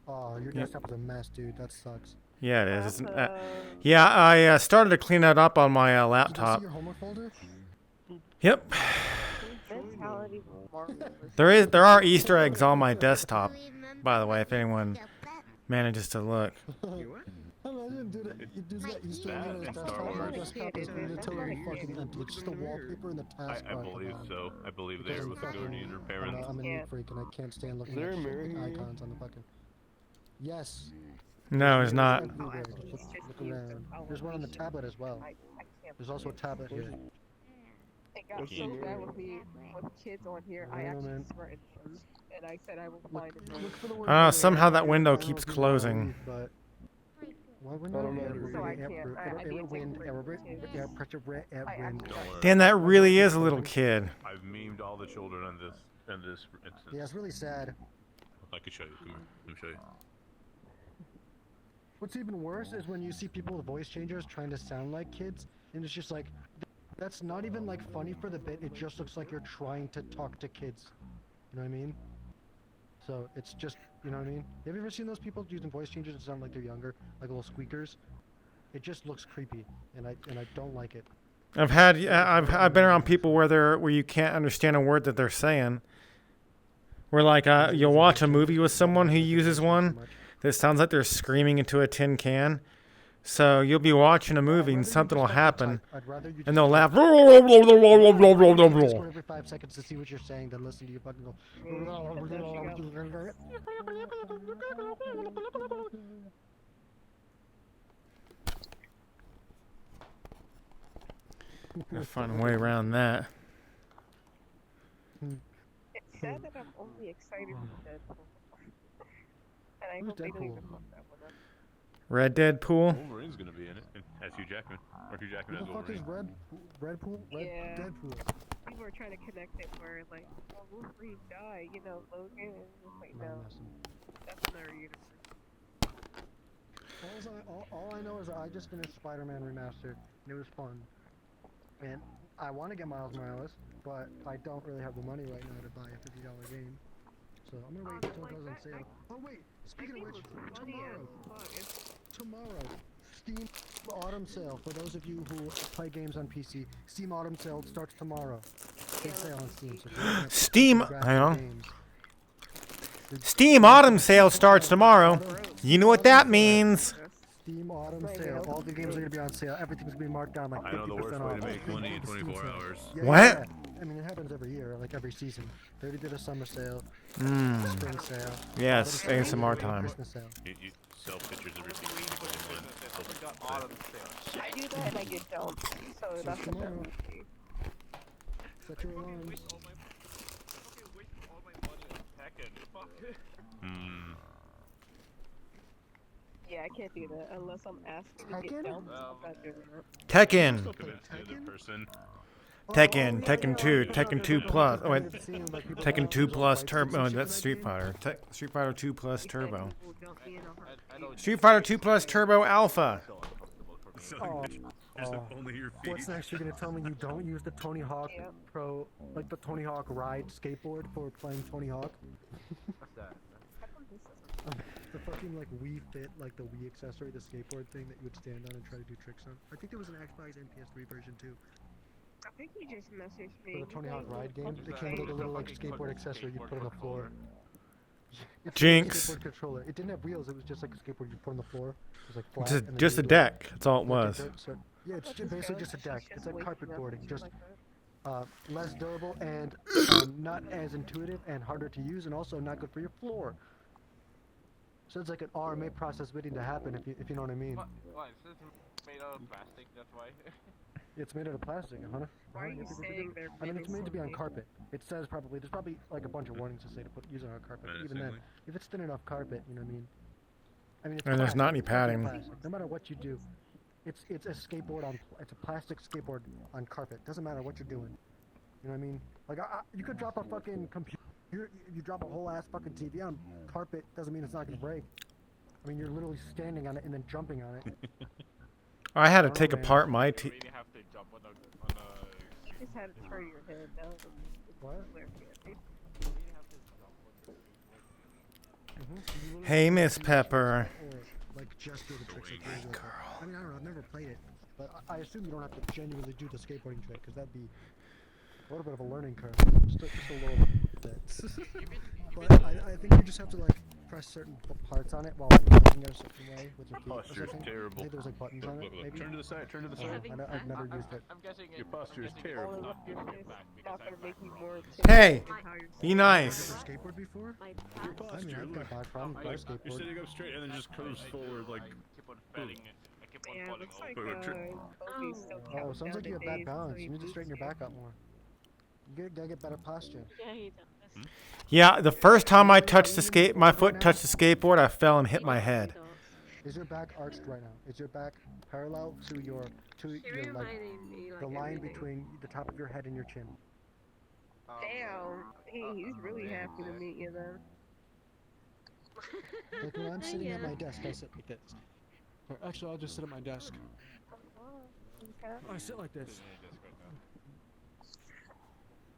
Oh, your desktop is a mess, dude. That sucks. Yeah, it is. Yeah, I started to clean that up on my Did I see laptop. your homework folder? Yep. Mentality was There are Easter eggs on my desktop, by the way, if anyone manages to look. Imagine, dude, there's that Easter egg on his desktop. My desktop is literally fucking empty. It's just a wallpaper and the taskbar. I believe so. I believe Because there I'm with the fucking, Guardian or I'm parents. a neat freak and I can't stand looking at fucking icons on the fucking. Yes. No, it's not. Everywhere. Just look around. There's one on the tablet as well. There's also a tablet here. It got so bad with me with kids on here. I actually threatened them, and I said I will find it. Look for the word. Somehow that window keeps closing. But why window? So I can't. I Wind. Pressure. Wind. Dan, that really is a little kid. I've memed all the children in this instance. Yeah, it's really sad. I can show you. Come here. Let me show you. What's even worse is when you see people with voice changers trying to sound like kids, and it's just like, that's not even like funny for the bit. It just looks like you're trying to talk to kids. You know what I mean? So it's just, you know what I mean? Have you ever seen those people using voice changers that sound like they're younger, like little squeakers? It just looks creepy, and I don't like it. I've been around people where you can't understand a word that they're saying. Where like you'll watch a movie with someone who uses one that sounds like they're screaming into a tin can. So you'll be watching a movie and something will happen, and they'll laugh. Just go every 5 seconds to see what you're saying, then listen to you fucking go. Gotta find a way around that. It's sad that I'm only excited for Deadpool. And I hope they don't even fuck that one up. Red Deadpool. Wolverine's gonna be in it as Hugh Jackman, or Hugh Jackman Who as the fuck is Wolverine. Red Pool? Yeah. Deadpool. People are trying to connect it where, like, oh, Wolverine died, you know, Logan. Wait, no. That's another universe. All I know is I just finished Spider-Man Remastered, and it was fun. And I want to get Miles Morales, but I don't really have the money right now to buy a $50 game. So I'm gonna wait until it goes on sale. Oh wait, speaking of which, tomorrow, Steam Autumn Sale. For those of you who play games on PC, Steam Autumn Sale starts tomorrow. Big sale on Steam. So Steam, hang on. Steam Autumn Sale starts tomorrow. You know what that means. Steam Autumn Sale. All the games are gonna be on sale. Everything's gonna be marked down like 50% off. I know the worst way to make money in 24 hours. Yeah, What? yeah. I mean, it happens every year, like every season. They already did a summer sale, spring sale. Yes, ASMR time. Christmas sale. You sell pictures of your TV. I do that and I get dumped. So that's what that would be. Set your alarms. Yeah, I can't do that unless I'm asked to get dumped. I'm not doing that. Tekken. Convince the other person. Tekken 2, Tekken 2 Plus. Oh wait, Tekken 2 Plus Turbo. Oh, that's Street Fighter. Street Fighter 2 Plus Turbo. Street Fighter 2 Plus Turbo Alpha. Only your feet. What's next? You're gonna tell me you don't use the Tony Hawk Pro, like the Tony Hawk Ride skateboard for playing Tony Hawk? What's that? The fucking like Wii Fit, like the Wii accessory, the skateboard thing that you would stand on and try to do tricks on. I think there was an Xbox and PS3 version too. I think he just messaged For me. the Tony Hawk Ride game, they came with a little like skateboard accessory you put on the floor. It's Jinx. a skateboard controller. It didn't have wheels. It was just like a skateboard you put on the floor. It was like flat. and then Just a you do, deck. That's all it like, was. yeah, it's basically just a deck. It's like carpet boarding, just less durable and not as intuitive and harder to use, and also not good for your floor. So it's like an RMA process waiting to happen, if you know what I mean. What? This is made out of plastic, that's why. It's made out of plastic, huh? Why are you saying they're I mean, it's made to be on something? carpet. It says probably there's probably like a bunch of warnings to say to use it on carpet. But even then, if it's thin enough carpet, you know what I mean. I mean, it's And there's not any plastic, it's fucking padding. plastic. No matter what you do, it's a skateboard on. It's a plastic skateboard on carpet. Doesn't matter what you're doing. You know what I mean? Like you could drop a fucking computer. You drop a whole ass fucking TV on carpet. Doesn't mean it's not gonna break. I mean, you're literally standing on it and then jumping on it. I had to take apart my You TV. really have to jump on a You just had to turn your head down. What? You you really have to jump on the Hey, Miss Pepper. Or like just do the tricks. Like, really good. I mean, I don't know. I've never played it, but I assume you don't have to genuinely do the skateboarding trick because that'd be a little bit of a learning curve. Just a little bit. But I think you just have to like press certain parts on it while like, looking at a certain way with your feet. Or Posture's something. I terrible. think there's like buttons on it. Look, Maybe. turn to the side. Turn to the I side. don't know, I've never used it. I'm guessing Your posture is terrible. All of this is not gonna make me more Hey, in how you're be saying nice. Have you ever skateboard before? My I mean, Posture. I've got back problems. I You're skateboard. sitting up straight and then just curves forward like. I keep on failing. I keep on Yeah, it falling looks like over. Toby's still Oh, counting sounds down like you the have bad days balance. until You need to he straighten your boosts back up more. You gotta get better posture. Yeah, he does. Yeah, the first time I touched the my foot touched the skateboard, I fell and hit my head. Is your back arched right now? Is your back parallel to your She like reminded me like the line everything. between the top of your head and your chin? Damn, hey, he's really happy to meet you then. Like when I'm sitting at Yeah. my desk, I sit like this. Or actually, I'll just sit at my desk. Okay. I sit like this.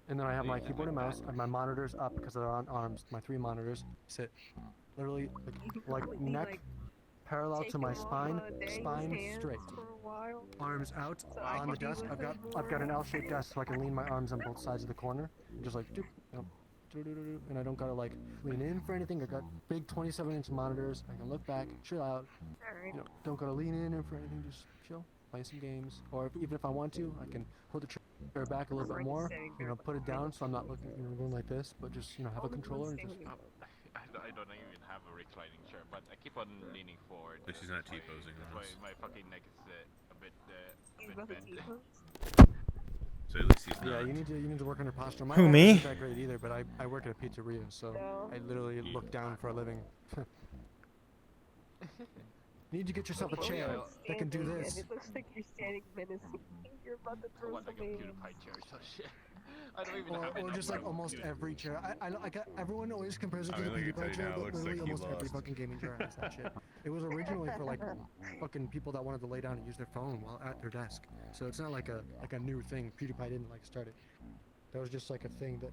And then I have my keyboard and mouse, and my monitors up because they're on arms. My 3 monitors sit literally like neck parallel to my spine, spine straight. For a while. Arms out So I on the could be desk. with I've got an L-shaped desk so I can lean my arms on both sides of the corner. And just like doop, you know, doo-doo-doo-doo, and I don't gotta like lean in for anything. I got big 27-inch monitors. I can look back, chill out. Alright. You know, don't gotta lean in for anything. Just chill, play some games. Or even if I want to, I can pull the chair back a little bit more. You know, put it down so I'm not looking, you know, going like this. But just have a controller and just. I don't even have a reclining chair, but I keep on leaning forward. But she's not T-posing That's on why us. my fucking neck is He's a about to bit bent. T-pose? So at least he's Yeah, not. you need to work on your posture. My Who, back me? isn't that great either, but I work at a pizzeria, so No. I literally look down for a living. You need to get yourself a You're chair that can do standing, this. And it looks like you're standing menacing. You're about to I throw want like a something. PewDiePie chair or some shit. I don't even have Or enough just like room. almost every chair. Everyone always compares it I to mean, the look, I PewDiePie tell you chair, now, it but looks literally like he almost every lost. fucking gaming chair has that shit. It was originally for like fucking people that wanted to lay down and use their phone while at their desk. So it's not like a new thing. PewDiePie didn't like start it. That was just like a thing that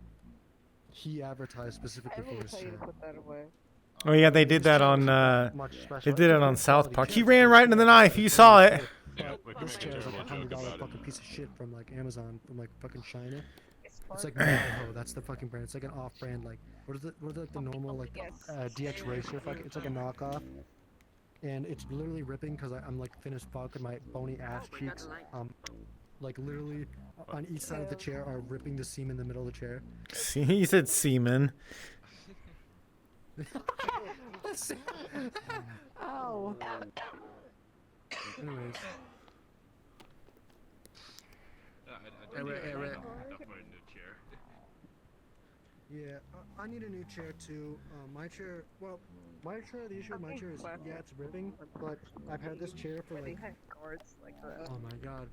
he advertised I specifically for will his tell you chair. to put that away. Oh yeah, they did that on. Much They special. did it on Good South quality Park. He chairs, ran good right into the chair, knife. good You quality saw it. chair. Yeah, But we can this make a chair is like terrible $100 joke about fucking it. piece of shit from like Amazon, from like fucking China. It's It's fun. like Navajo, that's the fucking brand. It's like an off-brand, like what are the normal like Yes. DX Racer? Fuck, it's like a knockoff, and it's literally ripping because I'm like thin as fuck and my bony ass Oh my God, cheeks, like- like literally on each side of the chair are ripping the seam in the middle of the chair. See, he said semen. Ow. Anyways, I Hey, don't Rick, even hey, have Rick. enough for a new chair. yeah, I need a new chair too. My chair, well, my chair. The issue with my chair is, yeah, it's ripping, but I've had this chair for Where they like, have guards like that. oh my god,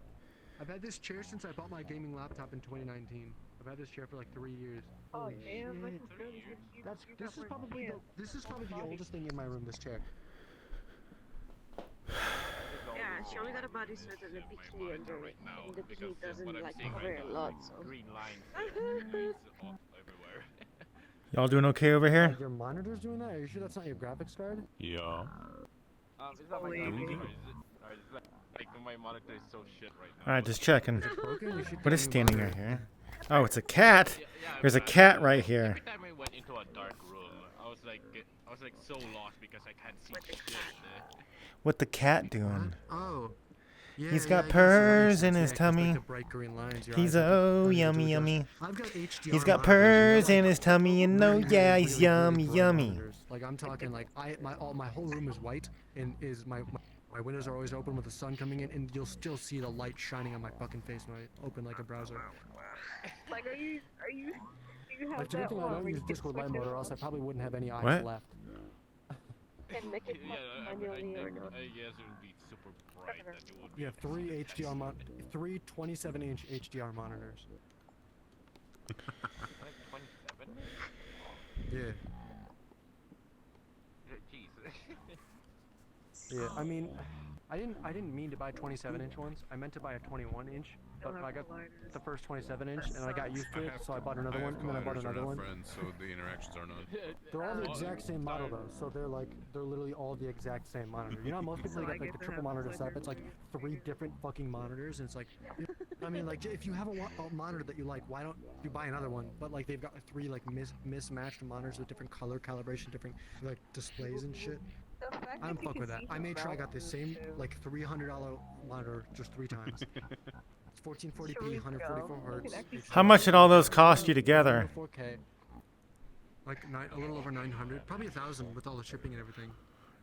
I've had this chair since I bought my gaming laptop in 2019. I've had this chair for like 3 years. Oh Holy damn, shit. that's as good as you That's you this got is one probably hand. this is probably the oldest thing in my room. This chair. Yeah, she only got a bodysuit and a bikini under it, and the bikini doesn't like cover a lot, so. Green lines, lines all everywhere. Y'all doing okay over here? Your monitor's doing that? Are you sure that's not your graphics card? Yeah. It's not my Believe graphics me. card, is it? Or is it like my monitor is so shit right now. All right, just checking. Is it broken? You should What get is a new standing monitor. right here? Oh, it's a cat. Yeah, There's a but cat right here. Every time I went into a dark room, I was like so lost because I can't see shit. What the cat doing? Oh. Yeah, He's yeah, got I guess that makes purs sense, in yeah, his 'cause, tummy. Like the bright green lines, your He's eyes are oh starting to yummy adjust. yummy. I've got HDR He's got monitors, purs you know, in his tummy, and no, really, yeah, really, he's really, yummy really bright yummy. monitors. Like I'm talking like my whole room is white and is my windows are always open with the sun coming in, and you'll still see the light shining on my fucking face when I open like a browser. Like, do you have Like to good that thing I one don't where you use can Discord Live switch mode, it or else I on probably wouldn't have any eyes What? left. and make it manually or not? I guess it would be super bright that you would. Yeah, 3 27-inch HDR monitors. 27? Yeah. Jeez. Yeah, I mean, I didn't mean to buy 27-inch ones. I meant to buy a 21-inch, but I got the first 27-inch and I got used to it, so I bought another one, and then I bought another one. Friends, so the interactions are none. They're all the exact same model though, so they're literally all the exact same monitor. You know, how most people get like the triple monitor setup. It's like 3 different fucking monitors, and it's like, I mean, like if you have a monitor that you like, why don't you buy another one? But like they've got 3 like mismatched monitors with different color calibration, different like displays and shit. I'm fuck with that. I made sure I got the same like $300 monitor just 3 times. It's 1440p, 144 hertz. How much did all those cost you together? 4K. Like a little over 900, probably 1,000 with all the shipping and everything.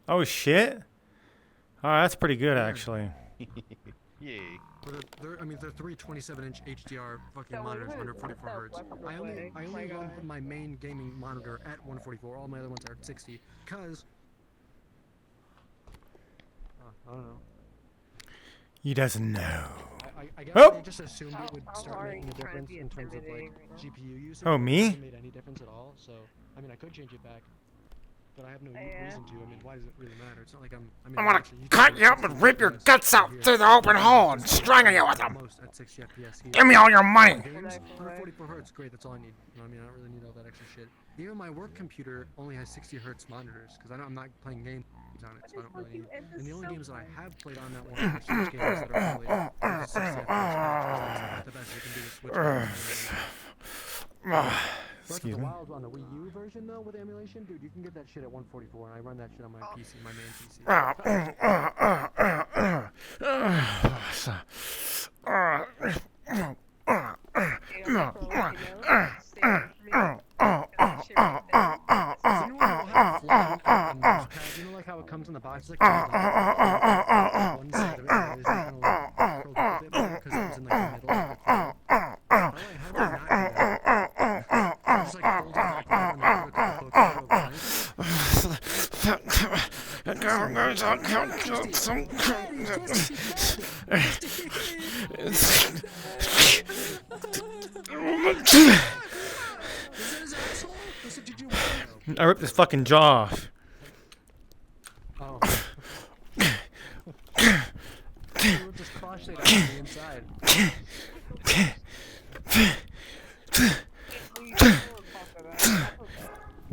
Oh shit! Oh, that's pretty good actually. Yay. But they're 3 27-inch HDR fucking monitors, 144 hertz. I only run my main gaming monitor at 144. All my other ones are at 60, cause I don't know. He doesn't know. I guess Oh! they just assumed it would start making a difference in terms of like GPU usage. Oh, but it me? hasn't made any difference at all. So I mean, I could change it back, but I have no reason to. I mean, why does it really matter? It's not like I'm gonna actually cut you up and rip your guts out through the open hole and strangle you with them. Almost at 60 FPS here. Give me all your money. Games, 144 hertz, great. That's all I need. You know what I mean? I don't really need all that extra shit. Even my work computer only has 60 hertz monitors because I'm not playing games on it, so I don't really need. And the only games that I have played on that one are Switch games that are only 60 FPS. That's the best you can do with Switch games. Excuse me. Wild on the Wii U version though with emulation, dude, you can get that shit at 144, and I run that shit on my PC, my main PC. You know, like how it comes in the box, like one side of it is kind of like curled up a bit more because it was in like the middle of the cloud. How do I not do that? I just like fold it back over and then put a couple hooks I ripped his fucking jaw off. Oh. Just crush it on the inside.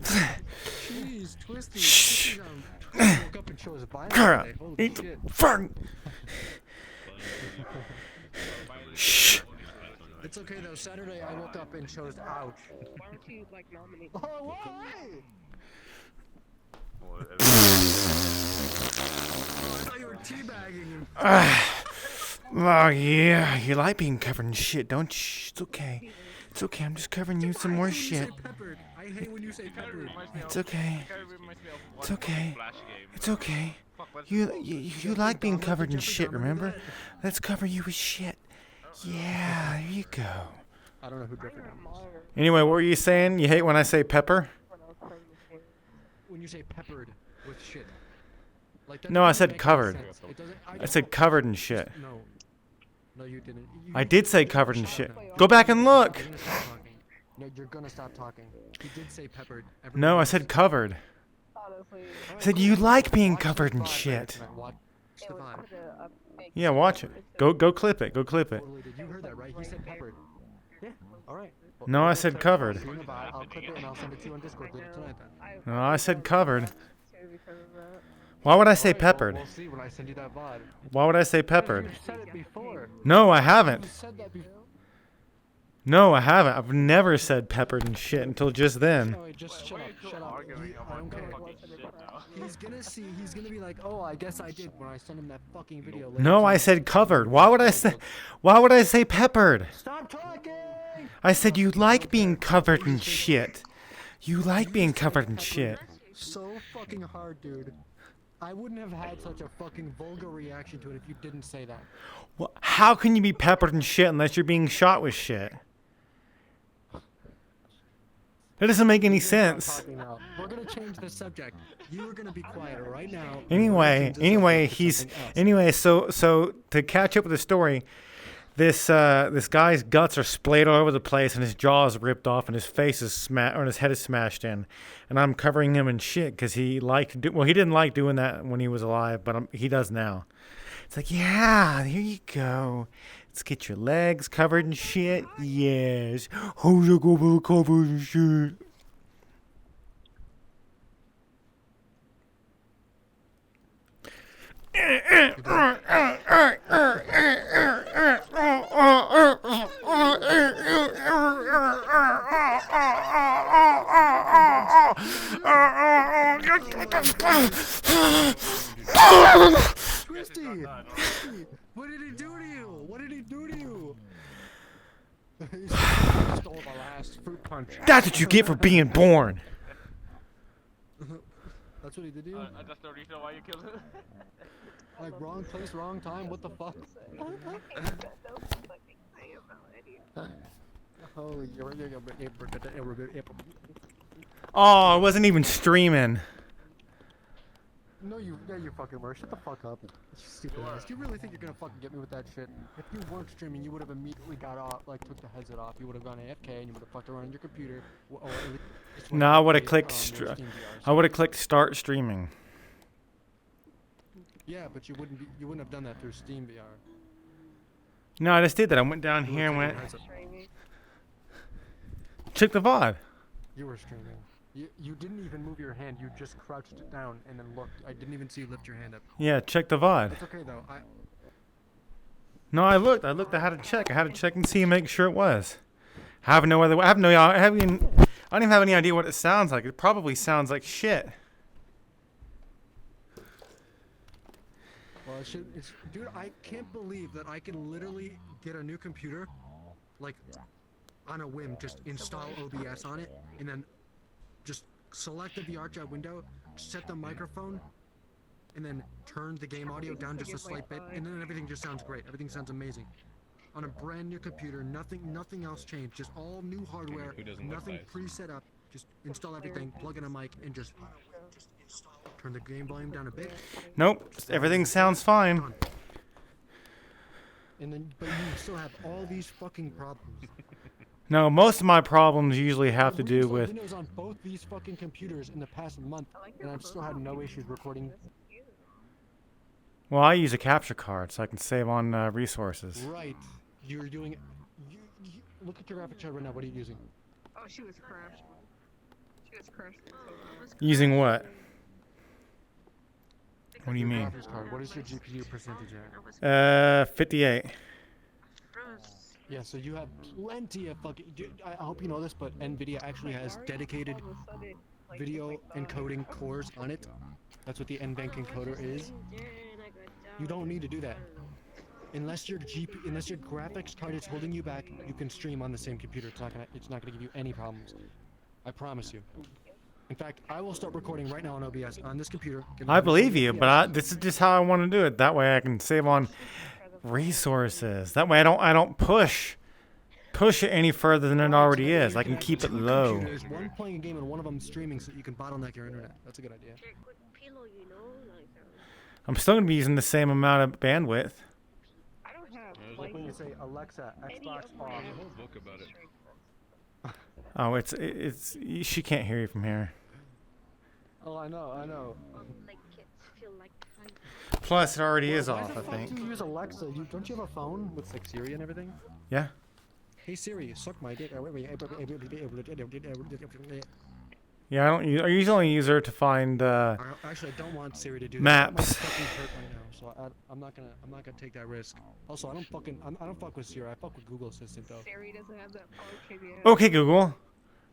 Jeez, Twisty. Woke up and chose violence today. Holy Eat shit. fern. Shh. It's okay though. Saturday I woke up and chose ouch. Why don't you like nominate? Oh, why? Well, I thought you were teabagging him. Oh yeah, you like being covered in shit, don't you? It's okay. It's okay. I'm just covering you with some more shit. Peppered. I hate when you say peppered. It's okay. It's okay. Flash game. It's okay. You like being covered in shit, remember? Let's cover you with shit. Yeah, there you go. I don't know who Jeffrey Dahmer is. Anyway, what were you saying? You hate when I say pepper? When you say peppered with shit. Like that No, I doesn't said make any covered. sense. It doesn't- I said covered in shit. No. No, you didn't. I did say covered in shit. Go back and look. You're gonna stop talking. No, you're gonna stop talking. He did say peppered. No, I said covered. Honestly, I said you like being covered in shit. Watch the vibe. Yeah, watch it. Go clip it. Go clip it. Totally did. You heard that, right? He said peppered. Yeah. All right. Well, No, I said covered. see you in the vibe. I'll clip it and I'll send it to you on Discord later tonight then. No, I said covered. Why would I say peppered? We'll see when I send you that VOD. Why would I say peppered? You said it before. No, I haven't. You said that before. No, I haven't. I've never said peppered and shit until just then. No, just shut up. Shut up. I don't care. He's gonna be like, oh, I guess I did when I send him that fucking video. later No, I tonight. said covered. Why would I say peppered? Stop talking! I said you like being covered in shit. You like being covered in shit. So fucking hard, dude. I wouldn't have had such a fucking vulgar reaction to it if you didn't say that. Well, how can you be peppered in shit unless you're being shot with shit? That doesn't make any sense. Talking now. We're gonna change the subject. You are gonna be quiet right now. Anyway, so to catch up with the story, this guy's guts are splayed all over the place, and his jaw is ripped off, and his face is or his head is smashed in, and I'm covering him in shit because he he didn't like doing that when he was alive, but he does now. It's like, yeah, here you go. Let's get your legs covered in shit. Yes. How's it gonna be covered in shit? Christy! What did he do to you? What did he do to you? He stole my last fruit punch. That's what you get for being born. That's what he did to you? That's the reason why you killed him. Like, wrong place, wrong time, what the fuck? Oh, Oh, I wasn't even streaming. No, you fucking were. Shut the fuck up. You stupid ass. Do you really think you're gonna fucking get me with that shit? If you weren't streaming, you would have immediately got off, like, took the headset off. You would have gone AFK and you would have fucked around on your computer. Or at least No, I would have played, clicked. your Steam VR, I would have clicked start streaming. Yeah, but you wouldn't have done that through Steam VR. No, I just did that. I went down You here and were went taking your headset- check the VOD. You were streaming. You didn't even move your hand. You just crouched it down and then looked. I didn't even see you lift your hand up. Yeah, check the VOD. It's okay though. No, I looked. I had to check. I had to check and see and make sure it was. I have no other. I don't even have any idea what it sounds like. It probably sounds like shit. Well, dude, I can't believe that I can literally get a new computer, like, on a whim, just install OBS on it, and then just select the VRChat window, set the microphone, and then turn the game audio down just a slight bit, and then everything just sounds great. Everything sounds amazing. On a brand new computer, nothing else changed, just all new hardware, Who doesn't like nothing lights? pre-set up. Just install everything, plug in a mic, and just turn the game volume down a bit. Nope. Everything sounds fine. Done. And then, but you still have all these fucking problems. No, most of my problems usually have to I've do reinstalled with. Windows on both these fucking computers in the past month, and I've still had no issues recording. Well, I use a capture card so I can save on resources. Right, you're doing it. Look at your graphic card right now. What are you using? Oh, she was crashed. She was crashed. Using what? What do you Your mean? graphics card. What is your GPU percentage at? 58. Yeah, so you have plenty of fucking. Dude, I hope you know this, but NVIDIA actually has dedicated video encoding cores on it. That's what the NVENC encoder is. You don't need to do that. Unless your graphics card is holding you back, you can stream on the same computer. It's not gonna give you any problems. I promise you. In fact, I will start recording right now on OBS on this computer. I believe you, but this is just how I want to do it. That way I can save on resources. That way I don't push it any further than it already is. I can keep it low. There's one playing a game and one of them streaming, so you can bottleneck your internet. That's a good idea. I'm still gonna be using the same amount of bandwidth. I don't have There's like a whole, You say Alexa, any Xbox of my on. there's a whole book about it. Oh, it's she can't hear you from here. Oh, I know. Plus, it already is Why off, the I fuck do think. you use Alexa? Don't you have a phone with like Siri and everything? Yeah. Hey Siri, suck my dick. Yeah, I usually only use her to find Actually, I don't want Siri to do that. Maps. That might fucking hurt right now, so I'm not gonna take that risk. Also, I don't fuck with Siri. I fuck with Google Assistant though. Siri doesn't have that function yet. Okay, Google.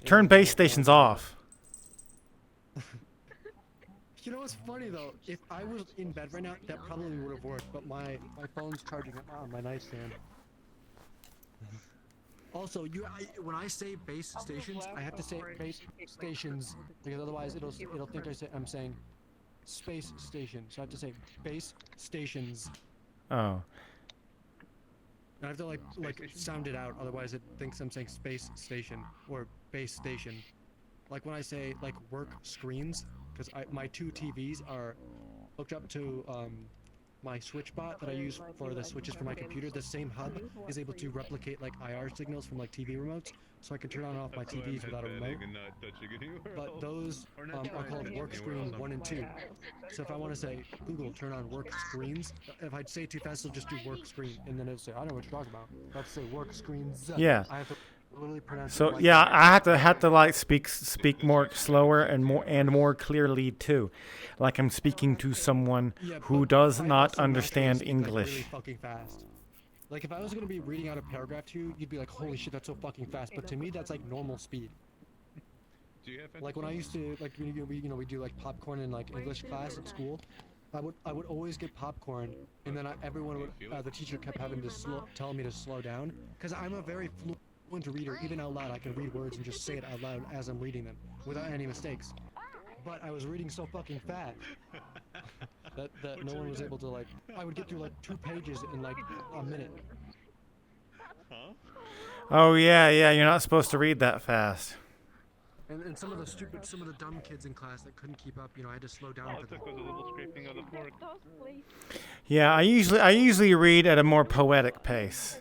Turn base stations off. You know what's funny though? If I was in bed right now, that probably would have worked. But my phone's charging on my nightstand. Also, when I say base stations, I have to say base stations because otherwise it'll think I'm saying space station. So I have to say base stations. Oh. I have to like sound it out, otherwise it thinks I'm saying space station or base station. Like when I say like work screens, because my two TVs are hooked up to my switch bot that I use for the switches for my computer, the same hub is able to replicate like IR signals from like TV remotes, so I can turn on and off my TVs without a remote. But those are called work screen 1 and 2. So if I want to say, Google, turn on work screens, if I'd say it too fast, it'll just do work screen, and then it'll say, I don't know what you're talking about. I have to say work screens. Yeah. I have to literally pronounce it So like yeah, that. I have to like speak more slower and more clearly too, like I'm speaking to someone Yeah, who but does I not also understand naturally speak, like, really English. fucking fast. Like if I was gonna be reading out a paragraph to you, you'd be like, holy shit, that's so fucking fast. But to me, that's like normal speed. Do you have Like when I used to like we do like popcorn in like English class at school. I would always get popcorn, and then everyone would the teacher kept having to tell me to slow down because I'm a very fluent reader. Even out loud, I can read words and just say it out loud as I'm reading them without any mistakes. But I was reading so fucking fast that no one was able to like. I would get through like 2 pages in like a minute. Oh yeah, you're not supposed to read that fast. And some of the dumb kids in class that couldn't keep up, I had to slow down for them. was a little scraping of the fork. Yeah, I usually read at a more poetic pace.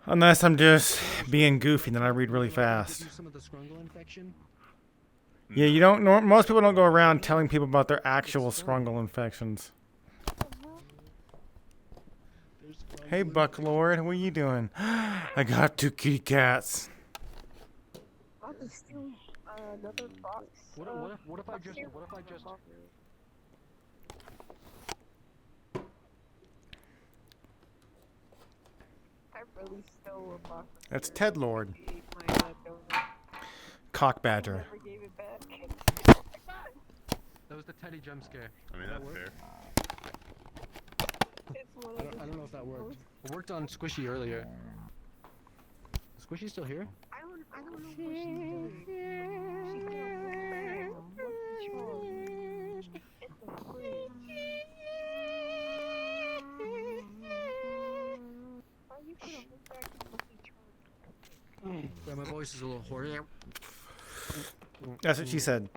Unless I'm just being goofy, then I read really fast. Some of the scrungle infection. Yeah, you don't. Most people don't go around telling people about their actual scrungle infections. Hey, Bucklord, what are you doing? I got 2 kitty cats. I'll just steal another box. What if I just I really stole a box. That's Ted Lord, He ate my donut. cock badger. Never gave it back. That was the Teddy jump scare. I mean, that's fair. It's one I of don't the know if that worked. It worked on Squishy earlier. Is Squishy still here? I don't know what she's doing. She's doing Lucky Charms. in the fridge. Why you put a whole bag of Lucky Charms? Yeah, my voice is a little hoarse. That's what she said.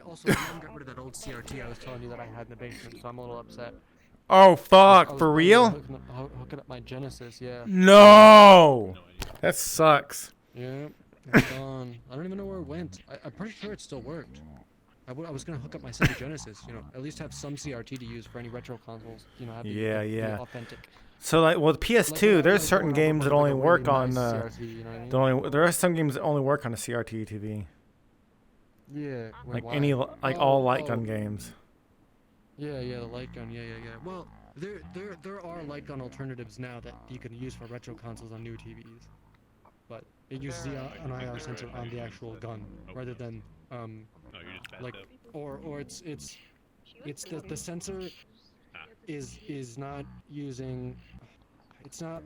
Also, my mom got rid of that old CRT I was telling you that I had in the basement, so I'm a little upset. Oh I fuck, was for planning on real? hooking up my Genesis, yeah. No, that sucks. Yeah, it's gone. I don't even know where it went. I'm pretty sure it still worked. I was gonna hook up my Sega Genesis, at least have some CRT to use for any retro consoles, have the authentic. So like, well, the PS2, Like, there's I certain was going games off that of, only like, a work really on. nice CRT, you know what I mean? There are some games that only work on a CRT TV. Yeah. Like why? any, like all light gun games. Yeah, the light gun. Yeah. Well, there are light gun alternatives now that you can use for retro consoles on new TVs, but it uses an IR sensor on the actual gun rather than No, you're just passed like up. or it's the sensor is not using it's not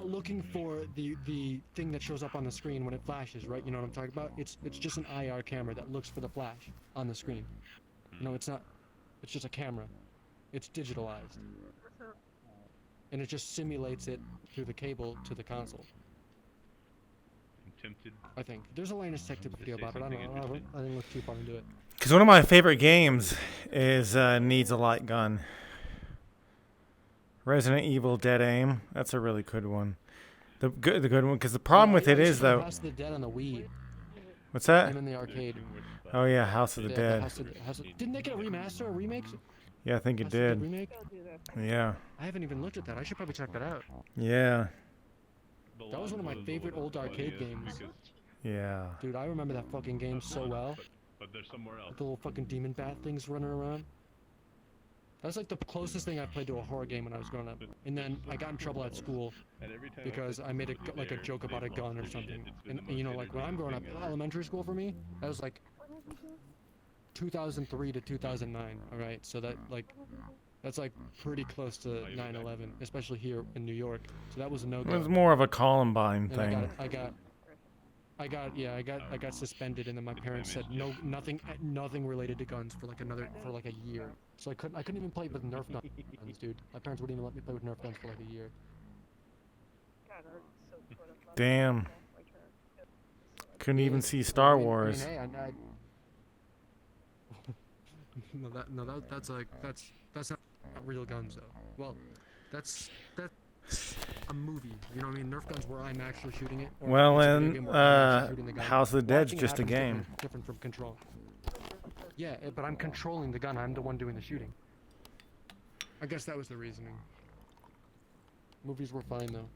looking for the thing that shows up on the screen when it flashes, right? You know what I'm talking about? It's just an IR camera that looks for the flash on the screen. It's not. It's just a camera. It's digitalized. And it just simulates it through the cable to the console. I'm tempted. I think. There's a Linus Tech Tip video about it. I didn't look too far into it. Because one of my favorite games is needs a light gun. Resident Evil Dead Aim. That's a really good one. The good one. Because the problem with it is though. House of the Dead on the Wii. What's that? And in the arcade. Oh yeah, House of the Yeah, Dead. Didn't they get a remaster or remake? Yeah, I think it House of the Dead did. remake? Yeah. I haven't even looked at that. I should probably check that out. Yeah. That was one of my favorite old arcade games. Yeah. Dude, I remember that fucking game so well. But they're somewhere else. With the little fucking demon bat things running around. That was like the closest thing I played to a horror game when I was growing up. And then I got in trouble at school And every time because I made a joke about a gun or something. And like when I'm growing up, elementary school for me, that was like 2003 to 2009. All right, so that's like pretty close to 9/11, especially here in New York. So that was a It was no-go. more of a Columbine And thing. I got suspended, and then my parents said nothing related to guns for like a year. So I couldn't even play with Nerf guns, dude. My parents wouldn't even let me play with Nerf guns for like a year. God, I'm so put up on Damn. my turn. Couldn't even see Star I mean, Wars. hey, that's not real guns though. Well, that's a movie. You know what I mean? Nerf guns where I'm actually shooting it. or Well, it's a video then, game where I'm actually shooting the gun. House of the Dead's Watching just a happens game. Different from control. Yeah, but I'm controlling the gun. I'm the one doing the shooting. I guess that was the reasoning. Movies were fine though.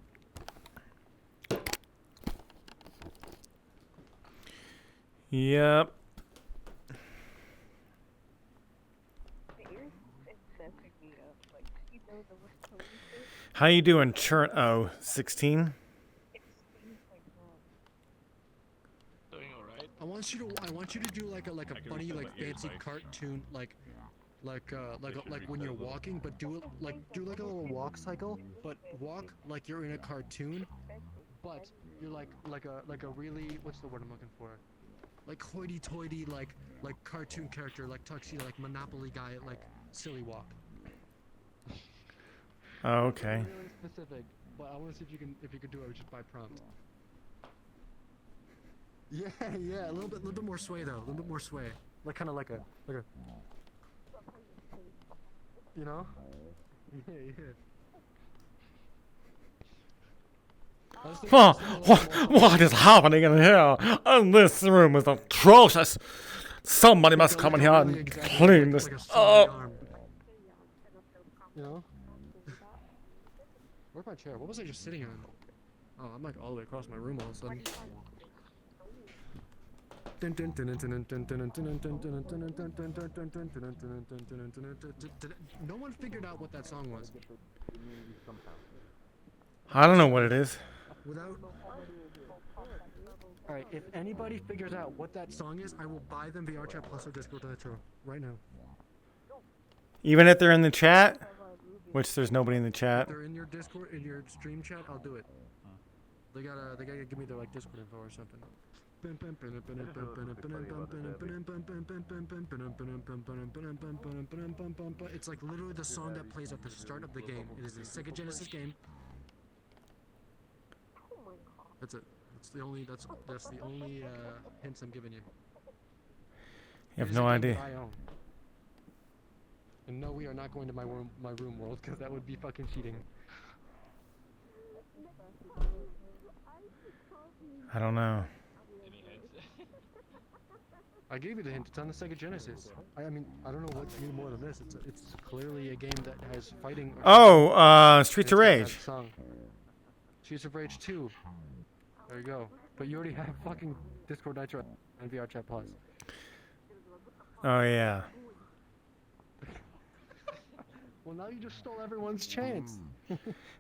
Yep. You're messing me up. Like, you know the word police is? How you doing, Churn? Oh, 16? It seems like that. Doing alright. I want you to do like a I can funny reset like my ears, fancy Mike. cartoon like should when you're reset those. walking, but do a little walk cycle, but walk like you're in a cartoon, but you're like a really, what's the word I'm looking for? Like hoity-toity like cartoon character, like tuxedo, like Monopoly guy, like silly walk. Oh, okay. Really specific, but I want to see if you could do it just by prompt. Yeah, a little bit more sway though, a little bit more sway. Like kind of like a, you know? Yeah. I was thinking Huh, something a little more- what is happening in here? And this room is atrocious. Somebody must like a- come in like a here really and exaggerated, clean like this a sway up. arm, you know? Where's my chair? What was I just sitting on? Oh, I'm like all the way across my room all of a sudden. No one figured out what that song was. I don't know what it is. Without. Alright, if anybody figures out what that song is, I will buy them VR Chat Plus or Discord Nitro right now. Even if they're in the chat, which there's nobody in the chat. If they're in your Discord, in your stream chat, I'll do it. They gotta give me their like Discord info or something. It's like literally the song that plays at the start of the game. It is a Sega Genesis game. That's it. That's the only hints I'm giving you. You have It is a no game idea. that I own. And no, we are not going to my room world because that would be fucking cheating. I don't know. Any hints? I gave you the hint. It's on the Sega Genesis. I mean, I don't know what you need more than this. It's clearly a game that has fighting. Oh, Streets of It's got that Rage. song. Streets of Rage 2. There you go. But you already have fucking Discord Nitro and VR Chat Plus. Oh, yeah. Well, now you just stole everyone's chance.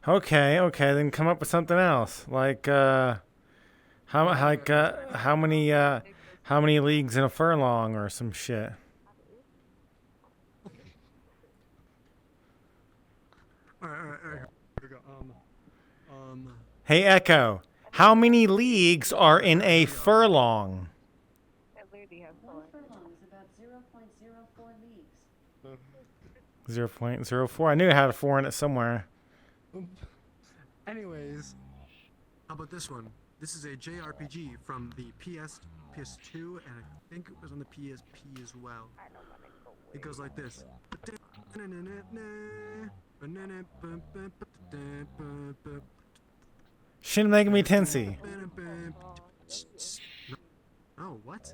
Okay, then come up with something else. Like, how many leagues in a furlong or some shit. Alright. Here we go. Hey, Echo, how many leagues are in a furlong? I literally have One fun. furlong is about 0.04 leagues. 0.04. I knew it had a 4 in it somewhere. Anyways, how about this one? This is a JRPG from the PS2, and I think it was on the PSP as well. It goes like this. Shin Megami Tensei. Oh, what?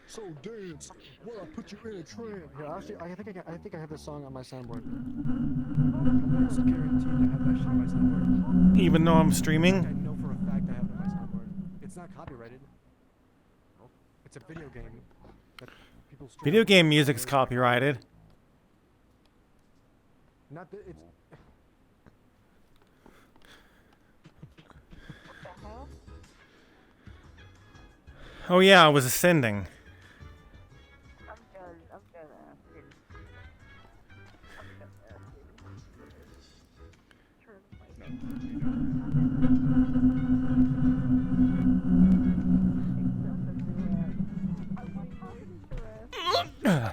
So dance while I put you in a trance. Yeah, actually, I think I have this song on my soundboard. I'm almost guaranteed to have that shit on my soundboard. Even though I'm I streaming. know for a fact I have it on my soundboard. It's not copyrighted. It's a video game that people stream. Video game music's copyrighted. Not that it's. The hell? Oh yeah, I was ascending. I'm done asking. Turn my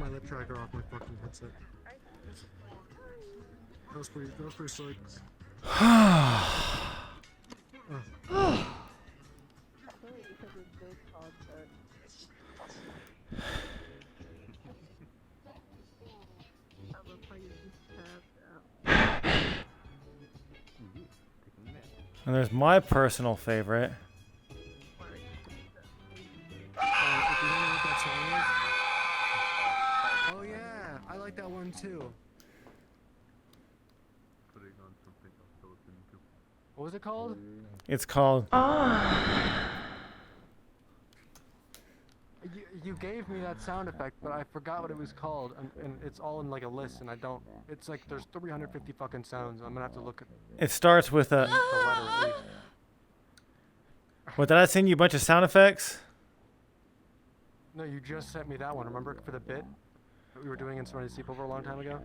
my lip tracker off my fucking headset. That was pretty sick. Really, because of this concept. I love how you just tapped out. And there's my personal favorite. If you don't know what that song is. Oh yeah, I like that one too. What was it called? It's called. You gave me that sound effect, but I forgot what it was called, and it's all in like a list, and I don't. It's like there's 350 fucking sounds. I'm gonna have to look at It starts with a. the letter at least. What, did I send you a bunch of sound effects? No, you just sent me that one. Remember for the bit that we were doing in Serenity Sleepover a long time ago?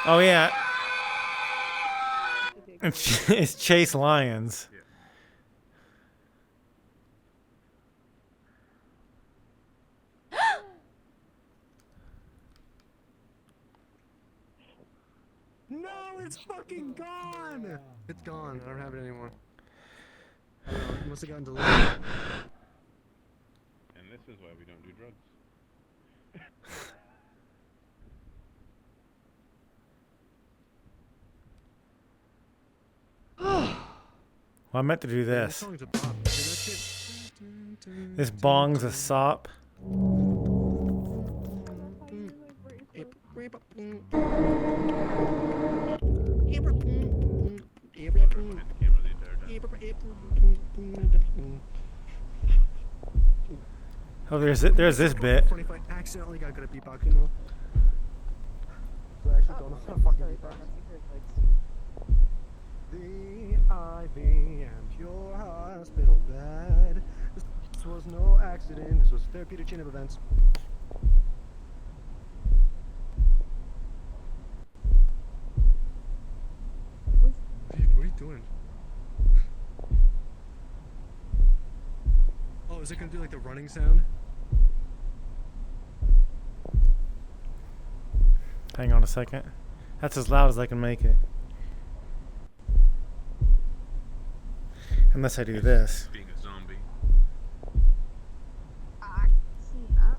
Oh yeah. It's Chase Lyons. No, it's fucking gone. It's gone. I don't have it anymore. I don't know. It must have gotten deleted. And this is why we don't do drugs. Well, I meant to do That this. song's a bop. Hear that shit? This bong's a sop. Oh, there's this bit. Funny if I accidentally got good at beatboxing though. So I actually don't know how to fucking beatbox. The ivy and your hospital bed. This was no accident. This was therapeutic chain of events. What are you doing? Oh, is it gonna do like the running sound? Hang on a second. That's as loud as I can make it. Unless I do this. Being a zombie. I see that.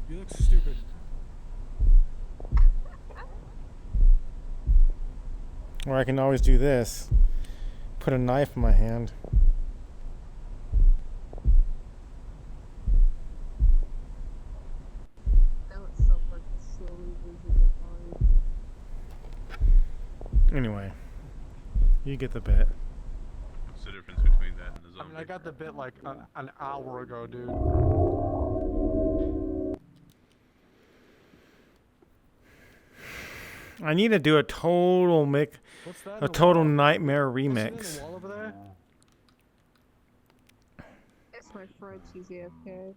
You look stupid. Or I can always do this. Put a knife in my hand. Now it's so like slowly losing your body. Anyway, you get the bit. What's the difference between that and the I zombie? mean, I got the bit like an hour ago, dude. I need to do a total What's that? a total nightmare remix. What's that in the wall over there? It's my friend, she's AFK.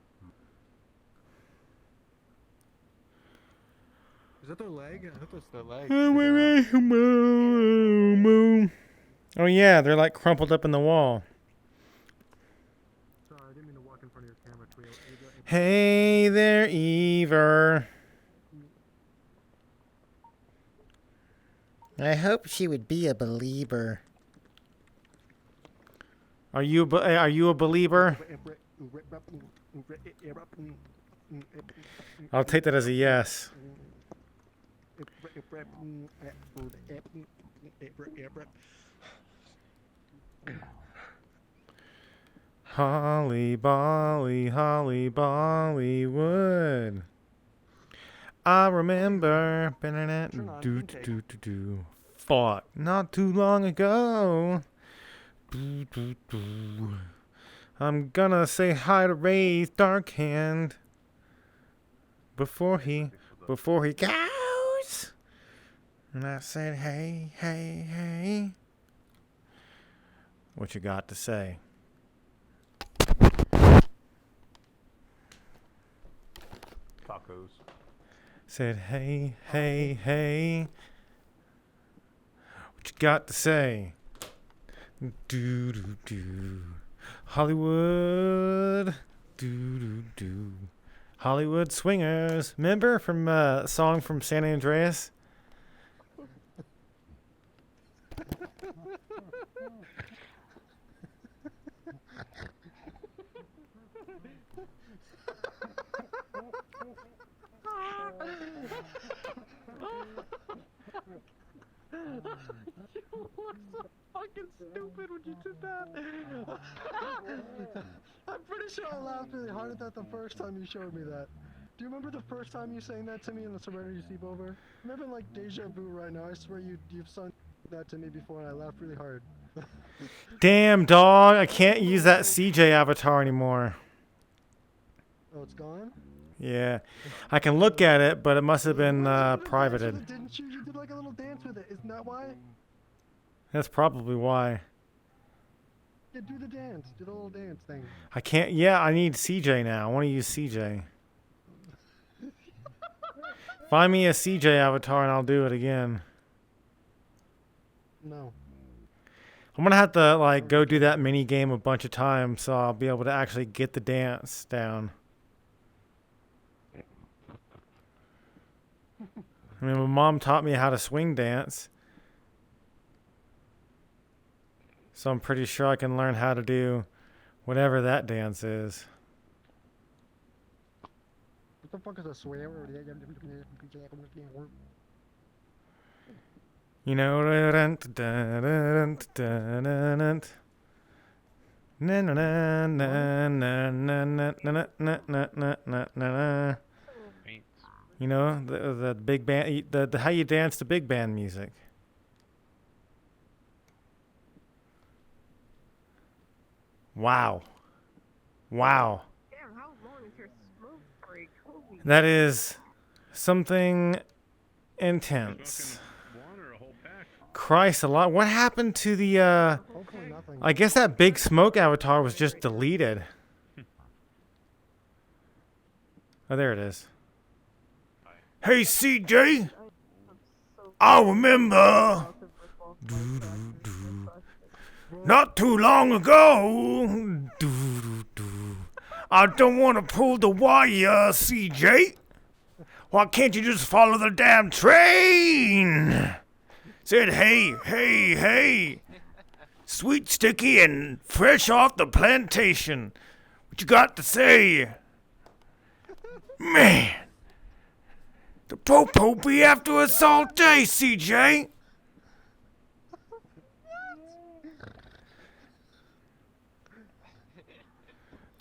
Is that their leg? I hope that's their leg. Oh yeah, they're like crumpled up in the wall. Sorry, I didn't mean to walk in front of your camera, Tweo. Hey there, Ever. I hope she would be a believer. Are you a believer? I'll take that as a yes. Holly Bolly, Holly Bollywood. I remember fought not too long ago. I'm gonna say hi to Ray's dark hand before he goes. And I said, hey, hey, hey. What you got to say? Tacos. Said, hey, hey, hey. What you got to say? Do do do. Hollywood. Do do do. Hollywood Swingers. Remember from a song from San Andreas? Fucking stupid when you did that. I'm pretty sure I laughed really hard at that the first time you showed me that. Do you remember the first time you sang that to me in the Serenity Sleepover? I'm having like deja vu right now. I swear you've sung that to me before and I laughed really hard. Damn, dog. I can't use that CJ avatar anymore. Oh, it's gone? Yeah. I can look at it, but it must have been What did you do? Dance with privated. it, didn't you? You did like a little dance with it. Isn't that why? That's probably why. Yeah, do the dance. Do the little dance thing. I can't. Yeah, I need CJ now. I want to use CJ. Find me a CJ avatar and I'll do it again. No. I'm gonna have to like go do that mini game a bunch of times so I'll be able to actually get the dance down. I mean, my mom taught me how to swing dance, so I'm pretty sure I can learn how to do whatever that dance is. What the fuck is a swear? You know, you know the big band, the how you dance to big band music. Wow, wow, Damn, how long is your smoke break? Holy that is something intense. Smoking one or a whole pack? Christ, a lot. What happened to the? Hopefully nothing. I guess that big smoke avatar was just deleted. Oh, there it is. Hey, CJ, so I remember massive football not too long ago. I don't want to pull the wire, CJ. Why can't you just follow the damn train? Said, hey, hey, hey. Sweet, sticky, and fresh off the plantation. What you got to say? Man, the popo be after us all day, CJ.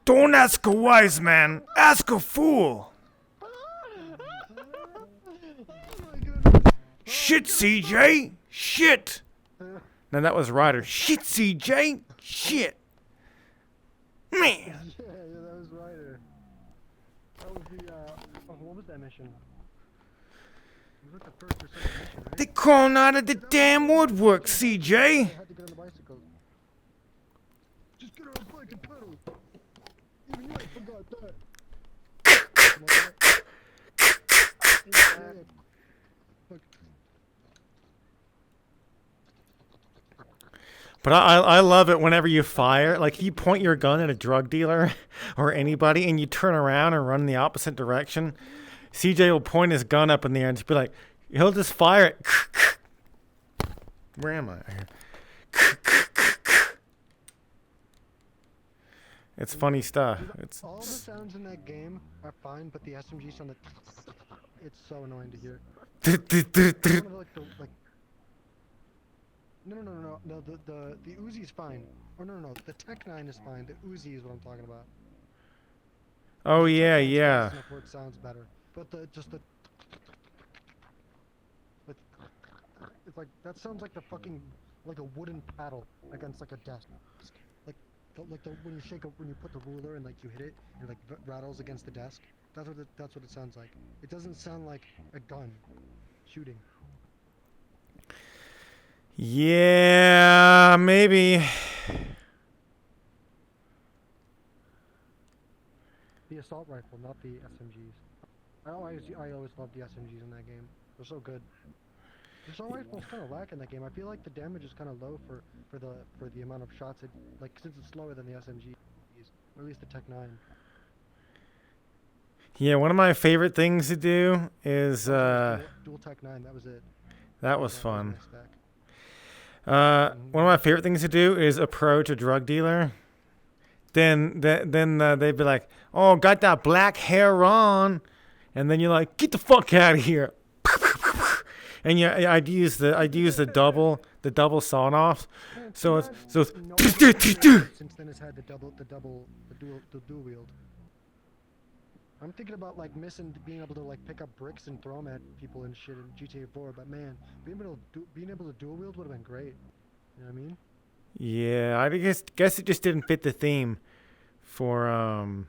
Don't ask a wise man, ask a fool. Shit, CJ, shit. No, that was Ryder. Shit, CJ, shit. Man. Yeah, that was Ryder. That was the, what was that mission? It was like the first or second mission, right? They crawling out of the damn woodwork, CJ. I had to get on the bicycle. Just get on the bike and pedal. Even you ain't forgot that. Look, But I love it whenever you fire. Like, if you point your gun at a drug dealer or anybody and you turn around and run in the opposite direction, CJ will point his gun up in the air and just be like, he'll just fire it. Where am I? It's funny stuff. It's all the sounds in that game are fine, but the SMG sound it's so annoying to hear. One of no, the Uzi is fine. Or no, the Tech 9 is fine. The Uzi is what I'm talking about. oh yeah, It's yeah. fast enough where it sounds better. But it's like that sounds like the fucking like a wooden paddle against like a desk. Like when you when you put the ruler and like you hit it, it like rattles against the desk. That's what it sounds like. It doesn't sound like a gun shooting. Yeah, maybe. The assault rifle, not the SMGs. I always loved the SMGs in that game. They're so good. There's always kind of lack in that game. I feel like the damage is kind of low for the amount of shots it since it's slower than the SMGs, or at least the Tech 9. Yeah, one of my favorite things to do is Dual Tech 9. That was it. that was That fun. my stack. One of my favorite things to do is approach a drug dealer. Then they'd be like, "Oh, got that black hair on," and then you're like, "Get the fuck out of here!" And yeah, I'd use the double sawn off. So it's No since then it's had the dual wield. I'm thinking about like being able to like pick up bricks and throw them at people and shit in GTA 4. But man, being able to dual wield would have been great. You know what I mean? Yeah, I guess it just didn't fit the theme for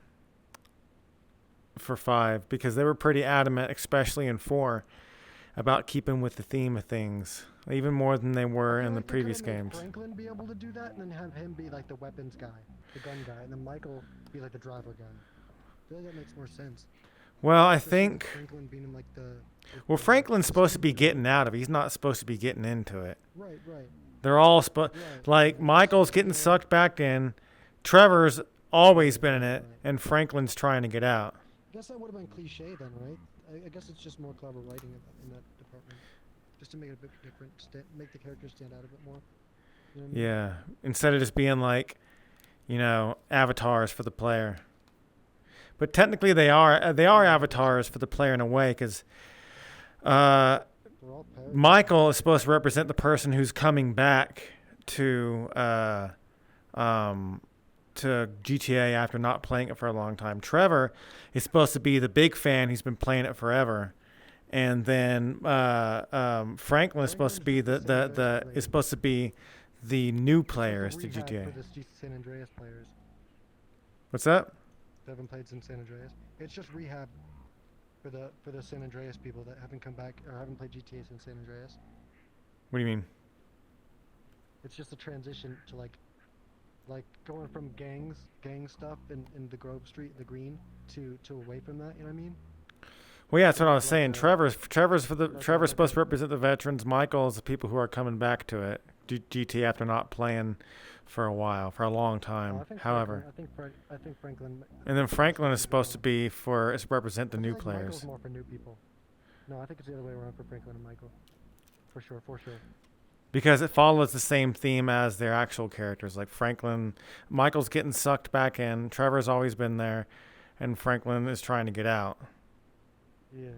5 because they were pretty adamant, especially in 4, about keeping with the theme of things, even more than they were I feel in the like they previous could've made games. Franklin be able to do that, and then have him be like the weapons guy, the gun guy, and then Michael be like the driver guy. I feel like that makes more sense. Well, I Especially with think Franklin being like Franklin's supposed to be getting out of it. He's not supposed to be getting into it. Right. They're all like Michael's getting sucked back in, Trevor's always been in it, and Franklin's trying to get out. I guess that would have been cliche then, right? I guess it's just more clever writing in that department, just to make it a bit different, make the characters stand out a bit more. You know what I mean? Yeah, instead of just being like, avatars for the player. But technically, they are avatars for the player in a way, because They're all parodies. Michael is supposed to represent the person who's coming back to GTA after not playing it for a long time. Trevor is supposed to be the big fan who's been playing it forever, and then Franklin is supposed to be the new players to Rehab GTA. for the San Andreas players What's that? that haven't played since San Andreas. It's just rehab for the San Andreas people that haven't come back or haven't played GTA since San Andreas. What do you mean? It's just a transition to like going from gang stuff in the Grove Street, the Green, to away from that. You know what I mean? Well, yeah, that's what I was saying. Like, Trevor's like supposed to represent the veterans. Michael's the people who are coming back to it. GTA after not playing for a while, for a long time. I think However, I think Franklin. and then Franklin is supposed to be represent the I feel new like players. Michael's more for new people. No, I think it's the other way around for Franklin and Michael. For sure. Because it follows the same theme as their actual characters. Like Michael's getting sucked back in. Trevor's always been there, and Franklin is trying to get out. Yeah.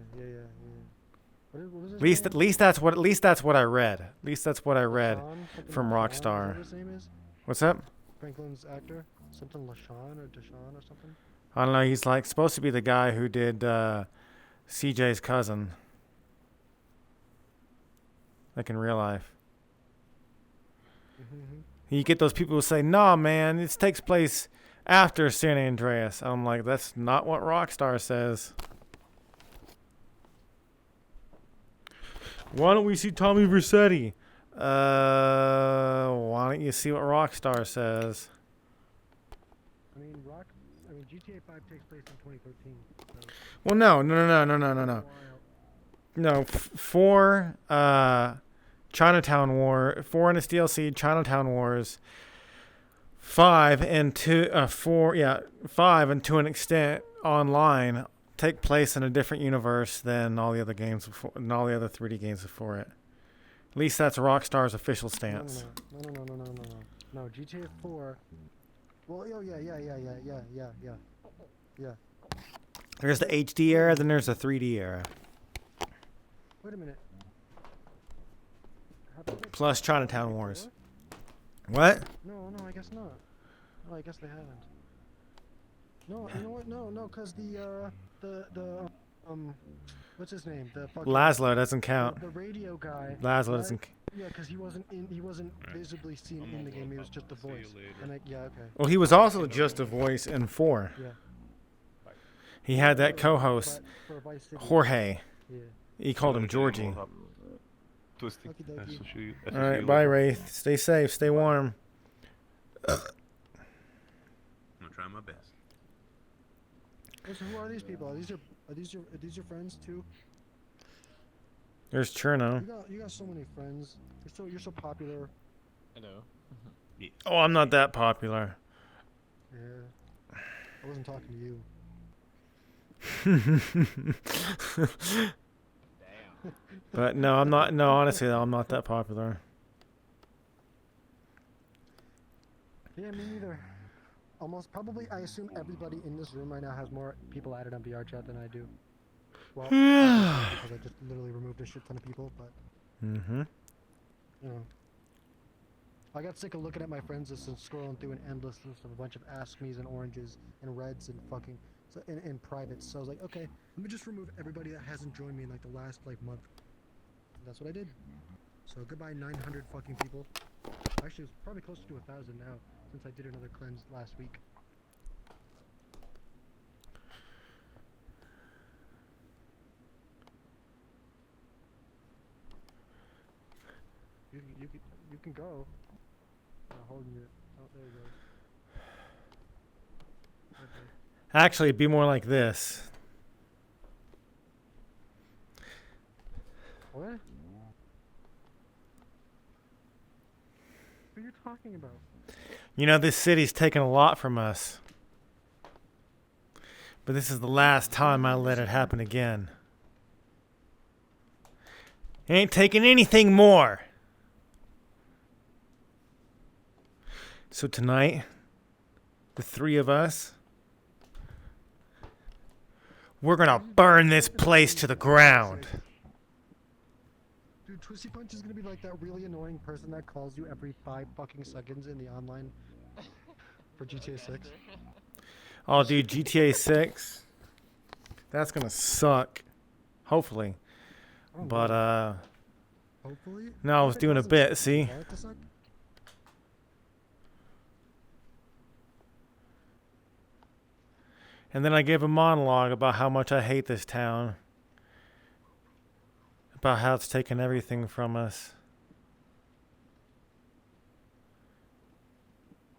What was his At least name? that's what I read. At least that's what I read Lashawn? Something from Lashawn, is Rockstar. that what his name is? What's that? Franklin's actor? Something Lashawn or Deshawn or something? I don't know. He's like supposed to be the guy who did CJ's cousin. Like in real life. You get those people who say, "Nah, man, this takes place after San Andreas." I'm like, that's not what Rockstar says. Why don't we see Tommy Vercetti? Why don't you see what Rockstar says? I mean, GTA 5 takes place in 2013. So Well, no. while- No, 4 Chinatown War, 4 in its DLC, Chinatown Wars, 5 and 5 and to an extent online take place in a different universe than all the other games before, and all the other 3D games before it. At least that's Rockstar's official stance. No, GTA 4. Well, yeah. There's the HD era, then there's the 3D era. Wait a minute. Haven't they Plus played Chinatown GTA Wars. 4? What? No, I guess not. No, I guess they haven't. No, you know what? No, because the what's his name? The fucking Laszlo doesn't count. the radio guy. Laszlo right? doesn't. Yeah, because he wasn't visibly seen in the game. He was just a See you voice. later. And okay. Well, he was also just a voice in 4. Yeah. He had that co-host, But for Vice City. Jorge. Yeah. He called him Georgie. Twisting. Okie dokie. All right, bye, Wraith. Stay safe. Stay warm. I'm gonna try my best. Listen, who are these people? Are these your friends too? There's Cherno. You got so many friends. You're so popular. Hello. Oh, I'm not that popular. Yeah. I wasn't talking to you. Damn. But no, I'm not. No, honestly, though, I'm not that popular. Yeah, me neither. Almost probably, I assume everybody in this room right now has more people added on VR chat than I do. Well, because I just literally removed a shit ton of people, but Mm-hmm. you know. I got sick of looking at my friends list and scrolling through an endless list of a bunch of ask me's and oranges and reds and fucking in privates. So I was like, okay, let me just remove everybody that hasn't joined me in like the last like month. And that's what I did. So goodbye 900 fucking people. Actually, it's probably closer to 1,000 now since I did another cleanse last week. You can go. I'm holding you. Oh, there you go. Okay. Actually, it'd be more like this. What? What are you talking about? You know, this city's taken a lot from us. But this is the last time I let it happen again. Ain't taking anything more. So tonight, the three of us, we're gonna burn this place to the ground. Dude, Twisty Punch is gonna be like that really annoying person that calls you every 5 fucking seconds in the online for GTA 6. Oh, dude, GTA 6. That's gonna suck. Hopefully. Oh, But, no. Hopefully? no, I was If it doing a doesn't bit, suck, see? why it to suck? And then I gave a monologue about how much I hate this town. About how it's taken everything from us.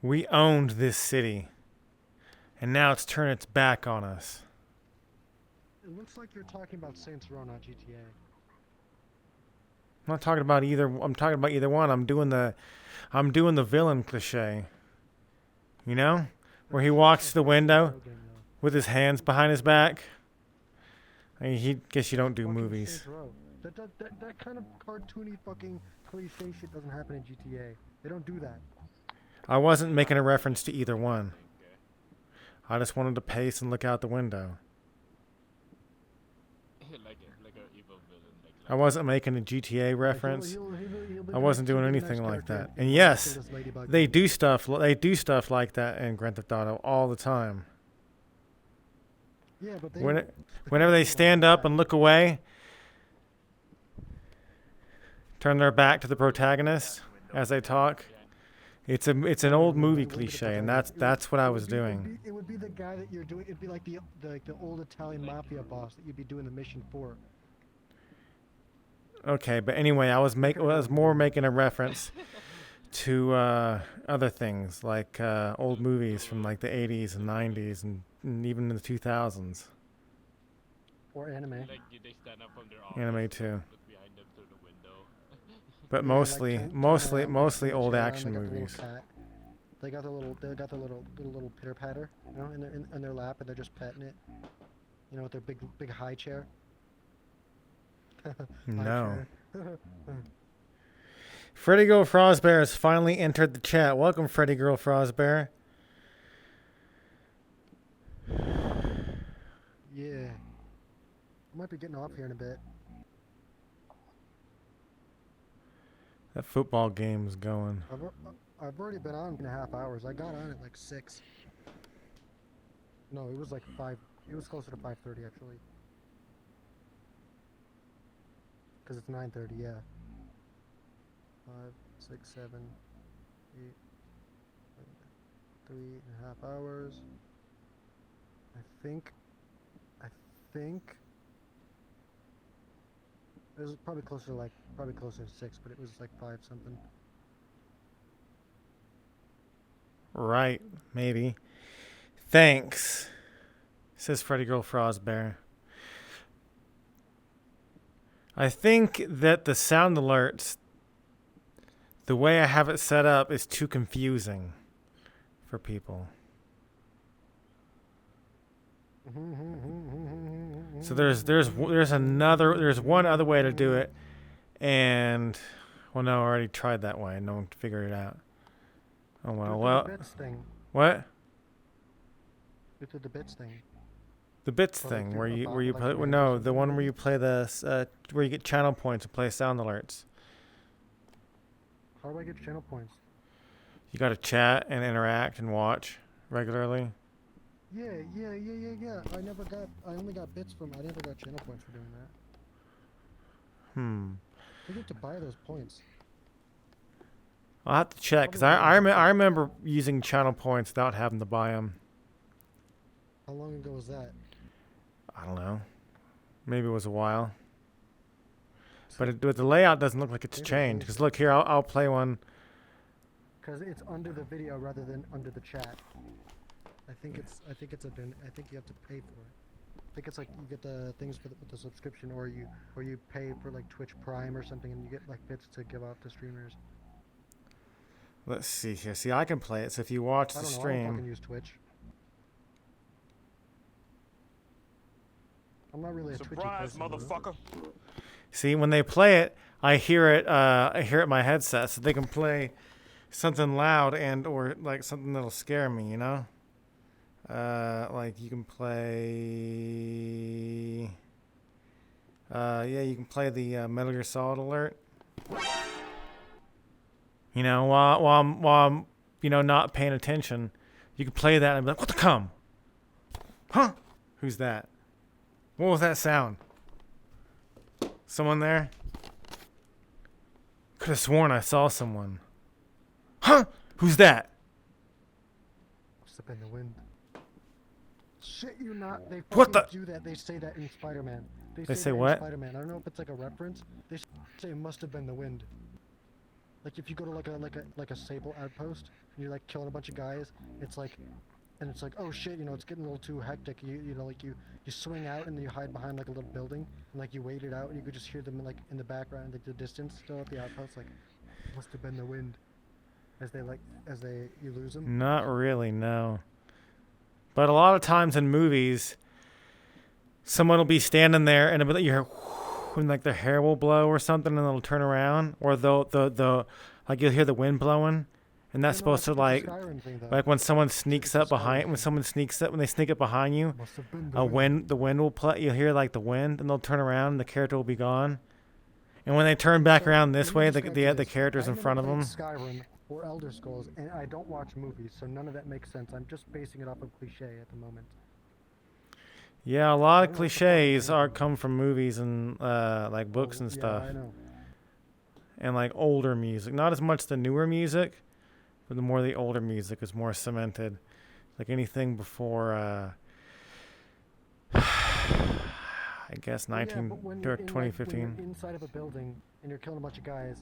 We owned this city. And now it's turned its back on us. It looks like you're talking about Saints Row, not GTA. I'm not talking about either. I'm talking about either one. I'm doing the villain cliche. You know, where he walks to the window with his hands behind his back. I mean, he guess you don't do Fucking movies. Saints Row. That kind of cartoony fucking cliche shit doesn't happen in GTA. They don't do that. I wasn't making a reference to either one. I just wanted to pace and look out the window. like a evil villain. I wasn't making a GTA reference. He'll be I wasn't he'll doing be a nice anything like character that. And in yes, this Ladybug they game. do stuff. They do stuff like that in Grand Theft Auto all the time. Yeah, but Whenever they stand up and look away, turn their back to the protagonist as they talk. It's an old movie cliche, and that's what I was doing. It would be the guy that you're doing. It'd be like the old Italian mafia boss that you'd be doing the mission for. Okay, but anyway, I was more making a reference to other things like old movies from like the 80s and 90s and even in the 2000s. Or anime. Like they stand up from their office, Anime too. look behind them through the window. But mostly old action movies. They got the little pitter patter, you know, in their lap, and they're just petting it, you know, with their big high chair. High No. chair. Freddy Girl Frostbear has finally entered the chat. Welcome, Freddy Girl Frostbear. Yeah. I might be getting off here in a bit. That football game's going. I've already been on 2.5 hours. I got on at like 6. No, it was like 5. It was closer to 5:30 actually. Because it's 9:30, yeah. 5, 6, 7, 8, 3.5 hours. I think it was probably closer to 6, but it was like 5 something. Right, maybe. Thanks, Says Freddy Girl Frostbear. I think that the sound alerts, the way I have it set up, is too confusing for people. So there's one other way to do it, and well, no, I already tried that way. No one figured it out. Oh well. The bits thing. What? You did the bits thing. The bits Well, thing like where the- you about, where you like, play random no, stuff the you one do. where you play the where you get channel points and play sound alerts. How do I get channel points? You got to chat and interact and watch regularly. Yeah. I only got bits from. I never got channel points for doing that. I think you have to buy those points. I'll have to check because I remember using channel points without having to buy them. How long ago was that? I don't know. Maybe it was a while. But the layout doesn't look like it's Maybe changed. it's- Because look here, I'll play one. Because it's under the video rather than under the chat. I think you have to pay for it. I think it's like you get the things with the subscription, or you pay for like Twitch Prime or something, and you get like bits to give out to streamers. Let's see here. See, I can play it. So if you watch I the don't know. I don't fucking stream, use Twitch. I'm not really a Surprise, Twitchy person. motherfucker. see when they play it, I hear it. I hear it in my headset, so they can play something loud and or like something that'll scare me. You know, like you can play. Yeah, you can play the Metal Gear Solid alert. You know, while I'm not paying attention, you can play that and be like, "What the cum? Huh? Who's that? What was that sound? Someone there? Could have sworn I saw someone. Huh? Who's that? Must have been the wind. Shit, you not. They What fucking the- do that. They say that in Spider-Man. They say say that what? In Spider-Man. I don't know if it's like a reference. They say it must have been the wind. Like if you go to like a Sable outpost and you're like killing a bunch of guys, it's like, and it's like, oh shit, it's getting a little too hectic. You swing out and then you hide behind like a little building and like you wait it out and you could just hear them like in the background, like the distance still at the outpost. Like, must have been the wind. As you lose them. Not really, no. But a lot of times in movies, someone will be standing there and it'll be like you hear, and like their hair will blow or something, and they'll turn around, or the like you'll hear the wind blowing, and that's supposed to like when someone sneaks up behind when they sneak up behind you, Must have been the wind will play. You'll hear like the wind, and they'll turn around, and the character will be gone. And when they turn back around this way, the character's in front of them. Skyrim or Elder Scrolls, and I don't watch movies, so none of that makes sense. I'm just basing it off of cliche at the moment. Yeah, a lot of cliches come from movies and like books and stuff, Yeah, I know. and like older music. Not as much the newer music, but the more the older music is more cemented. Like anything before, I guess Well, yeah, but when you're 2015. when you're inside of a building and you're killing a bunch of guys,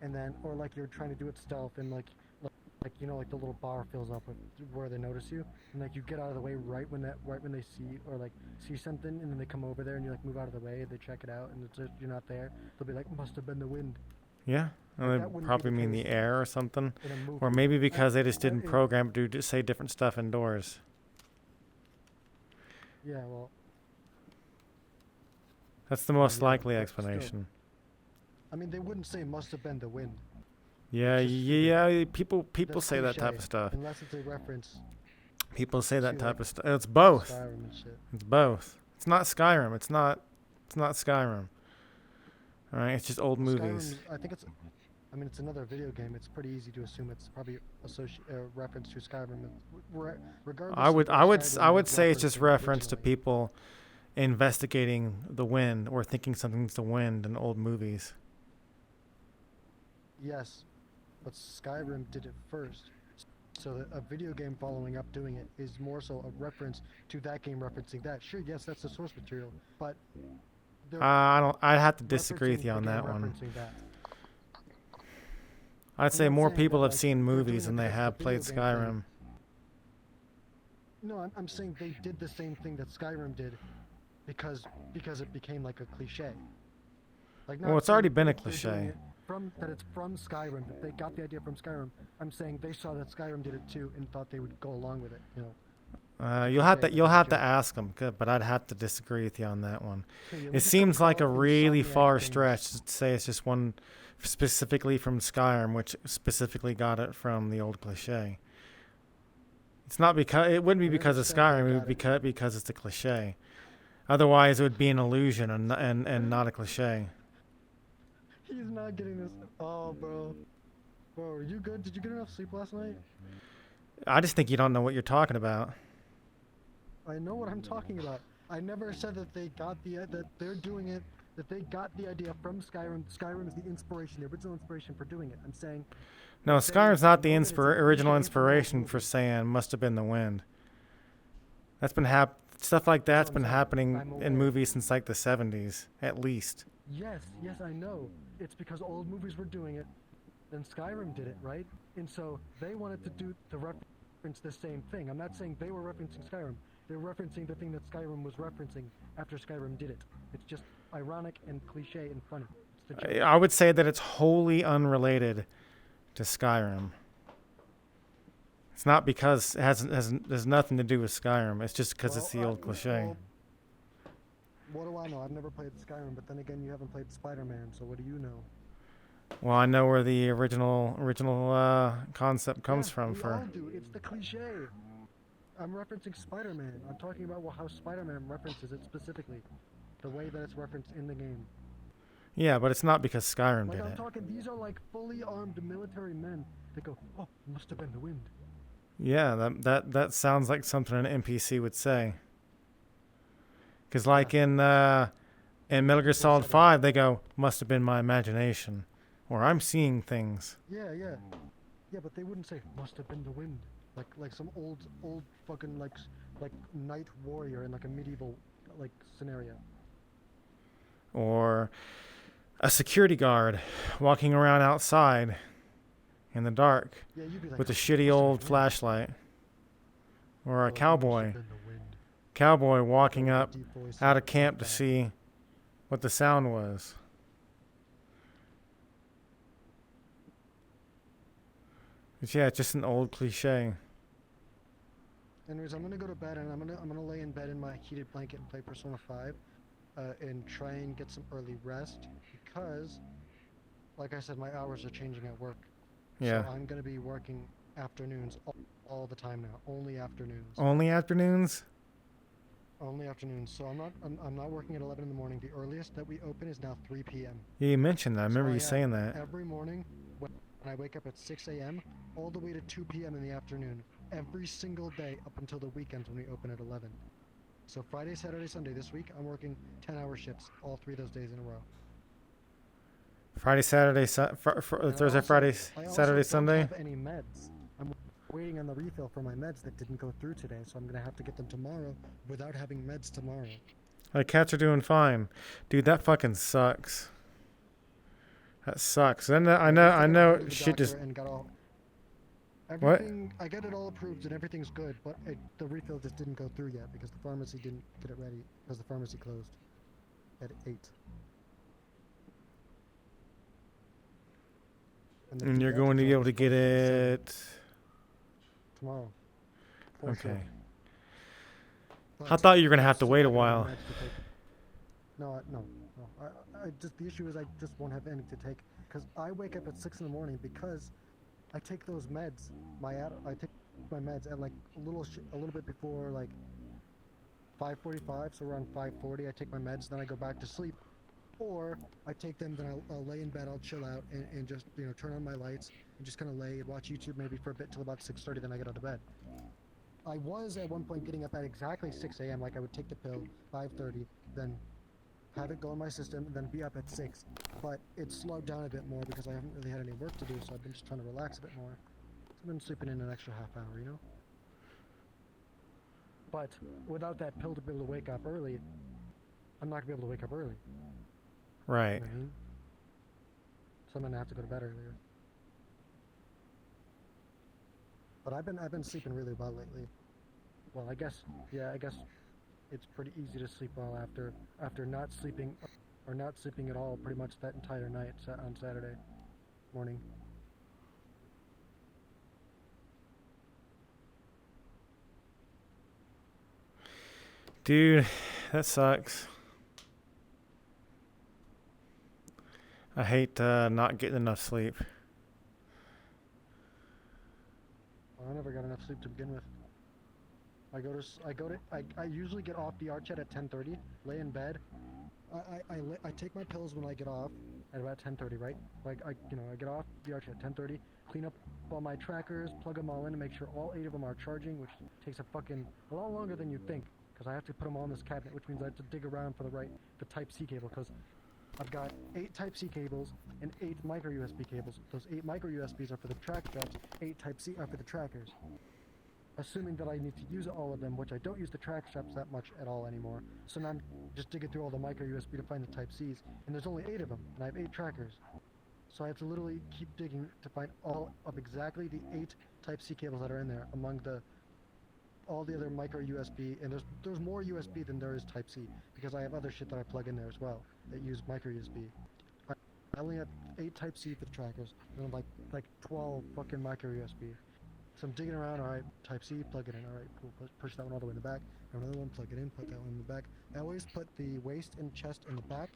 and then or like you're trying to do it stealth and like the little bar fills up with where they notice you, and like you get out of the way right when they see something, and then they come over there and you like move out of the way, they check it out, and it's just, you're not there. They'll be like, must have been the wind Yeah, and that they wouldn't be probably the mean the case air or something, in a movie. or maybe because they just that didn't is- program it to say different stuff indoors. Yeah, well, That's the most yeah, likely but still. explanation. I mean, they wouldn't say must have been the wind. Yeah, It's just yeah. People That's say that type cliche, of stuff. unless it's a reference People say that to, type like, of stuff. It's both. Skyrim and shit. It's both. It's not Skyrim. It's not Skyrim. All right, it's just old movies. Skyrim, I think it's. I mean, it's another video game. It's pretty easy to assume it's probably reference to Skyrim. Regardless. I would Skyrim say it's just reference to originally. people investigating the wind or thinking something's the wind in old movies. Yes, but Skyrim did it first. So that a video game following up doing it is more so a reference to that game referencing that. Sure, yes, that's the source material, but they're I'd have to disagree with referencing you on the game that one. referencing that. I'd say not more saying people that, have like, seen they're movies doing than it they because have the played video game thing- Skyrim. No, I'm saying they did the same thing that Skyrim did, because it became like a cliche. Like, Well, not it's already saying been a they're doing cliche. it that it's from Skyrim, that they got the idea from Skyrim. I'm saying they saw that Skyrim did it too and thought they would go along with it. You know. You'll have cliche to that you'll they have to do. ask them, but I'd have to disagree with you on that one. Okay, yeah, we It just seems don't like a call it really Insomniac far Games. stretch to say it's just one specifically from Skyrim, which specifically got it from the old cliche. It's not because it wouldn't be I because of understand Skyrim. they It got would it. be because it's a cliche. Otherwise, it would be an illusion and not a cliche. He's not getting this. Oh, bro. Bro, are you good? Did you get enough sleep last night? I just think you don't know what you're talking about. I know what I'm talking about. I never said that they got that they're doing it, that they got the idea from Skyrim. Skyrim is the inspiration, the original inspiration for doing it. I'm saying No, They Skyrim's not the know that it's original originating from an old inspiration for movie. saying must have been the wind. That's been stuff like that's what been I'm saying. happening I'm in aware. movies since like the 70s, at least. yes, I know. It's because old movies were doing it, then Skyrim did it, right? And so they wanted to reference the same thing. I'm not saying they were referencing Skyrim. They're referencing the thing that Skyrim was referencing after Skyrim did it. It's just ironic and cliche and funny. It's the joke. I would say that it's wholly unrelated to Skyrim. It's not because it has nothing to do with Skyrim. It's just because it's the old cliche. Well, what do I know? I've never played Skyrim, but then again, you haven't played Spider-Man, so what do you know? Well, I know where the original concept comes Yeah, from. we all do. It's the cliche. I'm referencing Spider-Man. I'm talking about how Spider-Man references it specifically, the way that it's referenced in the game. Yeah, but it's not because Skyrim Like did I'm it. talking, these are like fully armed military men that go, "Oh, must have been the wind." Yeah, that sounds like something an NPC would say. Because like in Metal Gear Solid 5, they go, "Must have been my imagination," or "I'm seeing things." Yeah, but they wouldn't say, "Must have been the wind," like some old fucking like knight warrior in like a medieval like scenario. Or a security guard walking around outside in the dark Yeah, you'd be like, with a "Oh, shitty must have old been the wind." flashlight. Or Or a like, "Must cowboy. have been the wind." Cowboy walking With a up deep voice out like of camp to that. see what the sound was. But yeah, it's just an old cliche. Anyways, I'm gonna go to bed and I'm gonna lay in bed in my heated blanket and play Persona 5, and try and get some early rest because, like I said, my hours are changing at work. Yeah. So I'm gonna be working afternoons all the time now. Only afternoons. Only afternoons? Only afternoons. So I'm not working at 11 in the morning. The earliest that we open is now 3 p.m. Yeah, you mentioned that. I So remember you have saying that. every morning when I wake up at 6 a.m. all the way to 2 p.m. in the afternoon. Every single day up until the weekends when we open at 11. So Friday, Saturday, Sunday this week, I'm working 10-hour shifts all 3 of those days in a row. Friday, Saturday, And Thursday, Friday, I also Saturday, don't Sunday. have any meds. I'm waiting on the refill for my meds that didn't go through today, so I'm gonna have to get them tomorrow without having meds tomorrow. The cats are doing fine. Dude, that fucking sucks. That sucks. Then I know The shit just. doctor and got all. What? Everything, I got it all approved and everything's good, but the refill just didn't go through yet because the pharmacy didn't get it ready because the pharmacy closed at 8. the And you're pediatrics going to be able to office get closes at 7 it. tomorrow. For sure. Okay. I But thought you were gonna have to still wait a gotta have while. meds to take. No. I just the issue is I just won't have any to take because I wake up at 6 in the morning because I take those meds. I take my meds at like a little bit before like 5:45, so around 5:40 I take my meds, then I go back to sleep. Or I take them, then I'll lay in bed, I'll chill out and just turn on my lights and just kind of lay and watch YouTube maybe for a bit till about 6:30, then I get out of bed. I was at one point getting up at exactly 6 a.m. Like I would take the pill 5:30, then have it go in my system, and then be up at 6. But it's slowed down a bit more because I haven't really had any work to do, so I've been just trying to relax a bit more. So I've been sleeping in an extra half hour, But without that pill to be able to wake up early, I'm not gonna be able to wake up early. You Right. know what I mean? So I'm gonna have to go to bed earlier. But I've been sleeping really well lately. Well, I guess it's pretty easy to sleep well after not sleeping or not sleeping at all pretty much that entire night on Saturday morning. Dude, that sucks. I hate not getting enough sleep. Well, I never got enough sleep to begin with. I usually get off the Archet at 10:30, lay in bed. I take my pills when I get off at about 10:30, right? Like I get off the Archet at 10:30, clean up all my trackers, plug them all in, and make sure all 8 of them are charging, which takes a lot longer than you think, because I have to put them all in this cabinet, which means I have to dig around for the Type-C cable, because I've got 8 Type-C cables and 8 micro USB cables. Those 8 micro USBs are for the track straps, 8 Type-C are for the trackers. Assuming that I need to use all of them, which I don't use the track straps that much at all anymore. So now I'm just digging through all the micro USB to find the Type-Cs, and there's only 8 of them, and I have 8 trackers. So I have to literally keep digging to find all of exactly the 8 Type-C cables that are in there among all the other micro USB, and there's more USB than there is Type-C, because I have other shit that I plug in there as well that use micro USB. I only have 8 Type-C for the trackers, and like 12 fucking micro USB. So I'm digging around, alright, Type-C, plug it in, alright, cool, push that one all the way in the back, another one, plug it in, put that one in the back. I always put the waist and chest in the back,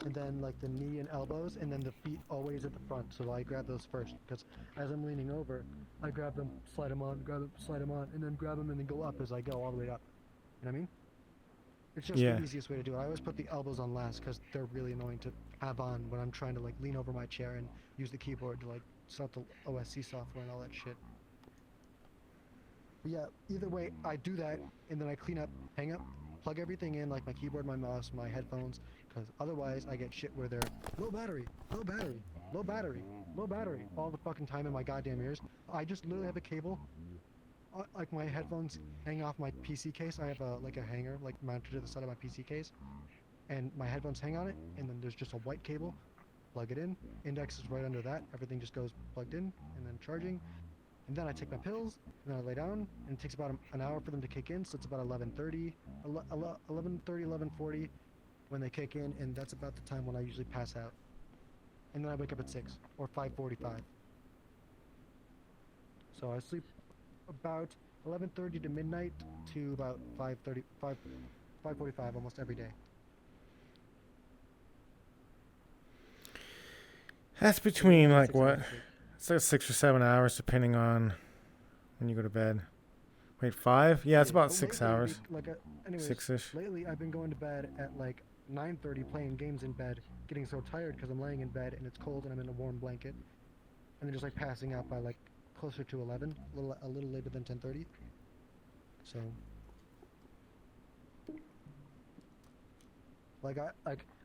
and then like the knee and elbows, and then the feet always at the front, so I grab those first, because as I'm leaning over, I grab them, slide them on, and then grab them and then go up as I go, all the way up. You know what I mean? It's just Yeah. the easiest way to do it. I always put the elbows on last, because they're really annoying to have on when I'm trying to like lean over my chair and use the keyboard to like start the OSC software and all that shit. But yeah, either way, I do that, and then I clean up, hang up, plug everything in, like my keyboard, my mouse, my headphones, because otherwise I get shit where they're low battery, low battery, low battery, low battery, all the fucking time in my goddamn ears. I just literally have a cable, like my headphones hang off my PC case. I have like a hanger, like mounted to the side of my PC case, and my headphones hang on it, and then there's just a white cable, plug it in, index is right under that, everything just goes plugged in, and then charging. And then I take my pills, and then I lay down, and it takes about an hour for them to kick in, so it's about 11:30, 11:40 when they kick in, and that's about the time when I usually pass out. And then I wake up at 6, or 5:45. So I sleep about 11:30 to midnight to about 5:45 almost every day. That's between like 6 what? hours of sleep. It's like 6 or 7 hours depending on when you go to bed. Wait, 5? Yeah, it's about But 6 lately, hours. Anyways, 6-ish. lately I've been going to bed at like 9:30 playing games in bed, getting so tired because I'm laying in bed and it's cold and I'm in a warm blanket, and then just like passing out by like closer to 11, a little later than 10:30. So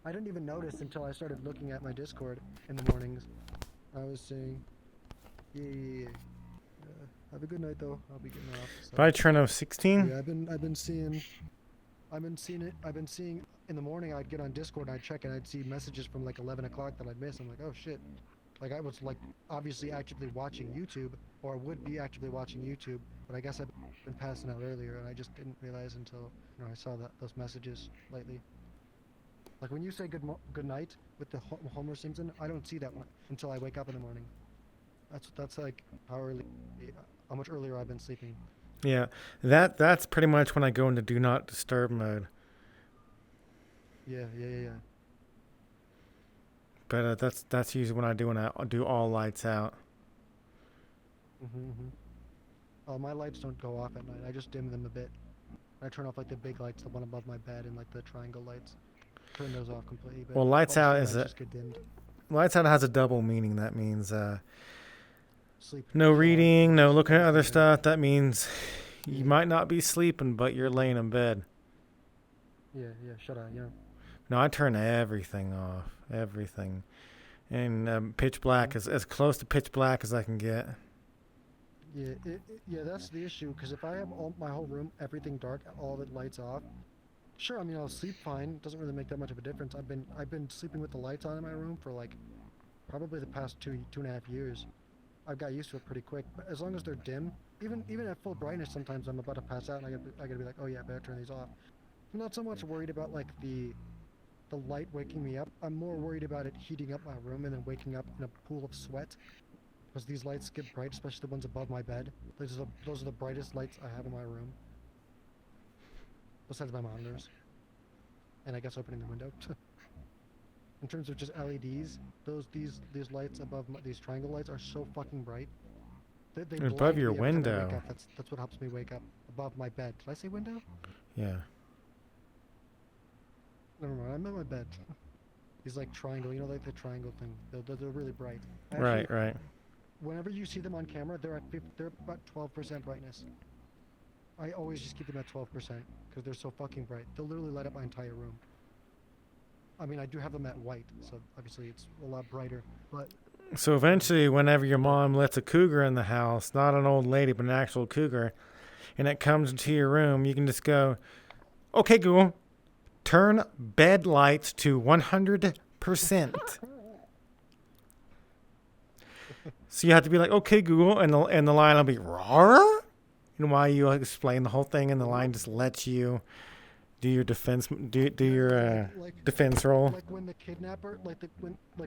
I didn't even notice until I started looking at my Discord in the mornings. I was saying, yeah. Have a good night though. I'll be getting off. So. By Treno 16? Yeah, I've been seeing in the morning. I'd get on Discord and I'd check and I'd see messages from like 11 o'clock that I'd miss. I'm like, oh shit. Like I was like obviously actively watching YouTube, or would be actively watching YouTube, but I guess I've been passing out earlier and I just didn't realize until I saw those messages lately. Like when you say good night with the Homer Simpson, I don't see that one until I wake up in the morning. That's like how much earlier I've been sleeping. Yeah, that's pretty much when I go into do not disturb mode. Yeah. But that's usually when I do all lights out. Oh, my lights don't go off at night. I just dim them a bit. I turn off like the big lights, the one above my bed, and like the triangle lights. Turn those off completely. But Well, lights all the out other is lights just get dimmed. Lights out has a double meaning. That means Sleep. no reading, no looking at other Yeah. stuff. That means you might not be sleeping, but you're laying in bed. Yeah. Shut up. Yeah. No, I turn everything off. Everything. And pitch black is as close to pitch black as I can get. Yeah, that's the issue. Because if I have my whole room, everything dark, all the lights off, sure, I mean I'll sleep fine. It doesn't really make that much of a difference. I've been sleeping with the lights on in my room for like probably the past 2.5 years. I've got used to it pretty quick. But as long as they're dim, even at full brightness, sometimes I'm about to pass out and I gotta be like, oh yeah, better turn these off. I'm not so much worried about like the light waking me up. I'm more worried about it heating up my room and then waking up in a pool of sweat. Because these lights get bright, especially the ones above my bed. Those are the brightest lights I have in my room. Besides my monitors. And I guess opening the window. In terms of just LEDs, these lights above these triangle lights are so fucking bright. They Above blind your me every time I window. wake up. That's what helps me wake up. Above my bed. Did I say window? Yeah. Never mind. I'm in my bed. These like triangle, you know, like the triangle thing. They're really bright. Right, right. Whenever you see them on camera, they're about 12% brightness. I always just keep them at 12% because they're so fucking bright. They'll literally light up my entire room. I mean, I do have them at white, so obviously it's a lot brighter. But So eventually, whenever your mom lets a cougar in the house, not an old lady, but an actual cougar, and it comes into your room, you can just go, okay, Google, turn bed lights to 100%. So you have to be like, okay, Google, and the line will be, rawr? And while you explain the whole thing, and the line just lets you do your defense, do your defense roll. like when the kidnapper,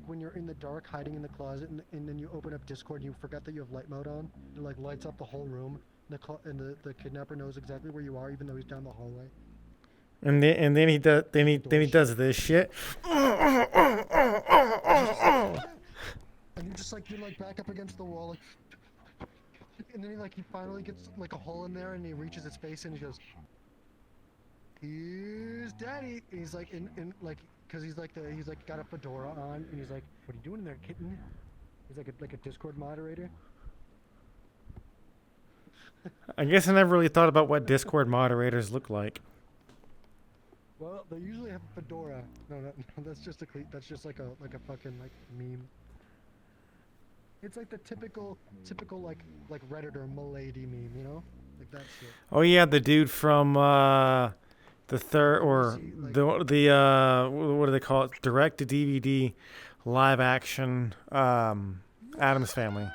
when you're in the dark hiding in the closet, and then you open up Discord and you forgot that you have light mode on, it like lights up the whole room, and the kidnapper knows exactly where you are, even though he's down the hallway. And then he does this shit. And you're like back up against the wall, like, and then he finally gets like a hole in there, and he reaches his face and he goes, "Here's Daddy." And he's like in like, cause he's like got a fedora on, and he's like, "What are you doing in there, kitten?" He's like a Discord moderator. I guess I never really thought about what Discord moderators look like. Well, they usually have a fedora. No, that's just like a fucking like meme. It's like the typical like Redditor milady meme, you know? Like that shit. Oh yeah, the dude from the third or the what do they call it? Direct to DVD live action Addams Family.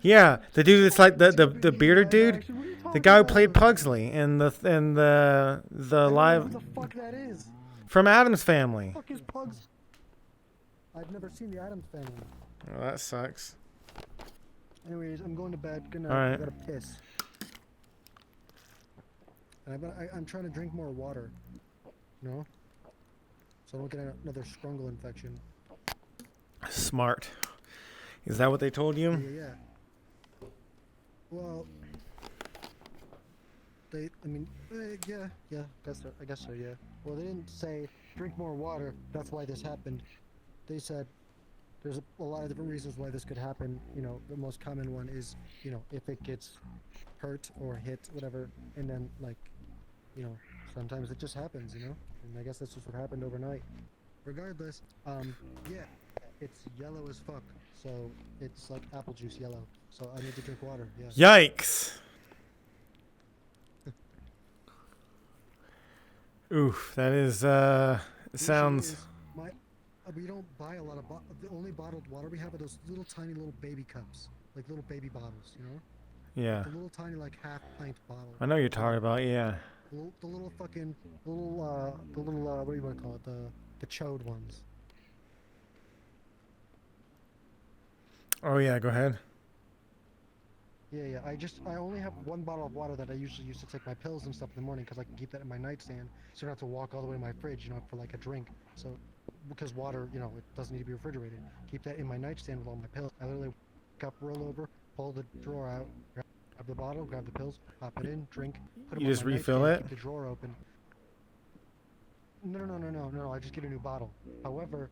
Yeah, the dude that's like the bearded dude, the guy who played Pugsley in the live. What the fuck that is? From Addams Family. What the fuck is Pugs? I've never seen the Addams Family. Oh, that sucks. Anyways, I'm going to bed. Good night. All right. I gotta piss. And I'm trying to drink more water. You know? So I don't get another scrungle infection. Smart. Is that what they told you? Yeah. Well, yeah, I guess so, yeah. Well, they didn't say drink more water, that's why this happened. They said there's a lot of different reasons why this could happen. You know, the most common one is, you know, if it gets hurt or hit, whatever, and then, like, you know, sometimes it just happens, you know? And I guess that's just what happened overnight. Regardless, yeah, it's yellow as fuck, so it's like apple juice yellow, so I need to drink water, yeah. Yikes. Oof, that is sounds. We don't buy a lot of the only bottled water we have are those little tiny little baby cups, like little baby bottles, you know? Yeah. The little tiny like half pint bottle. I know you're talking about, yeah. The little fucking what do you want to call it? The chode ones. Oh yeah, go ahead. Yeah. I only have one bottle of water that I usually use to take my pills and stuff in the morning because I can keep that in my nightstand, so I don't have to walk all the way to my fridge, you know, for like a drink. So, because water, you know, it doesn't need to be refrigerated. Keep that in my nightstand with all my pills. I literally wake up, roll over, pull the drawer out, grab the bottle, grab the pills, pop it in, drink. Put them You on just my refill nightstand, it? Keep the drawer open. No. I just get a new bottle. However,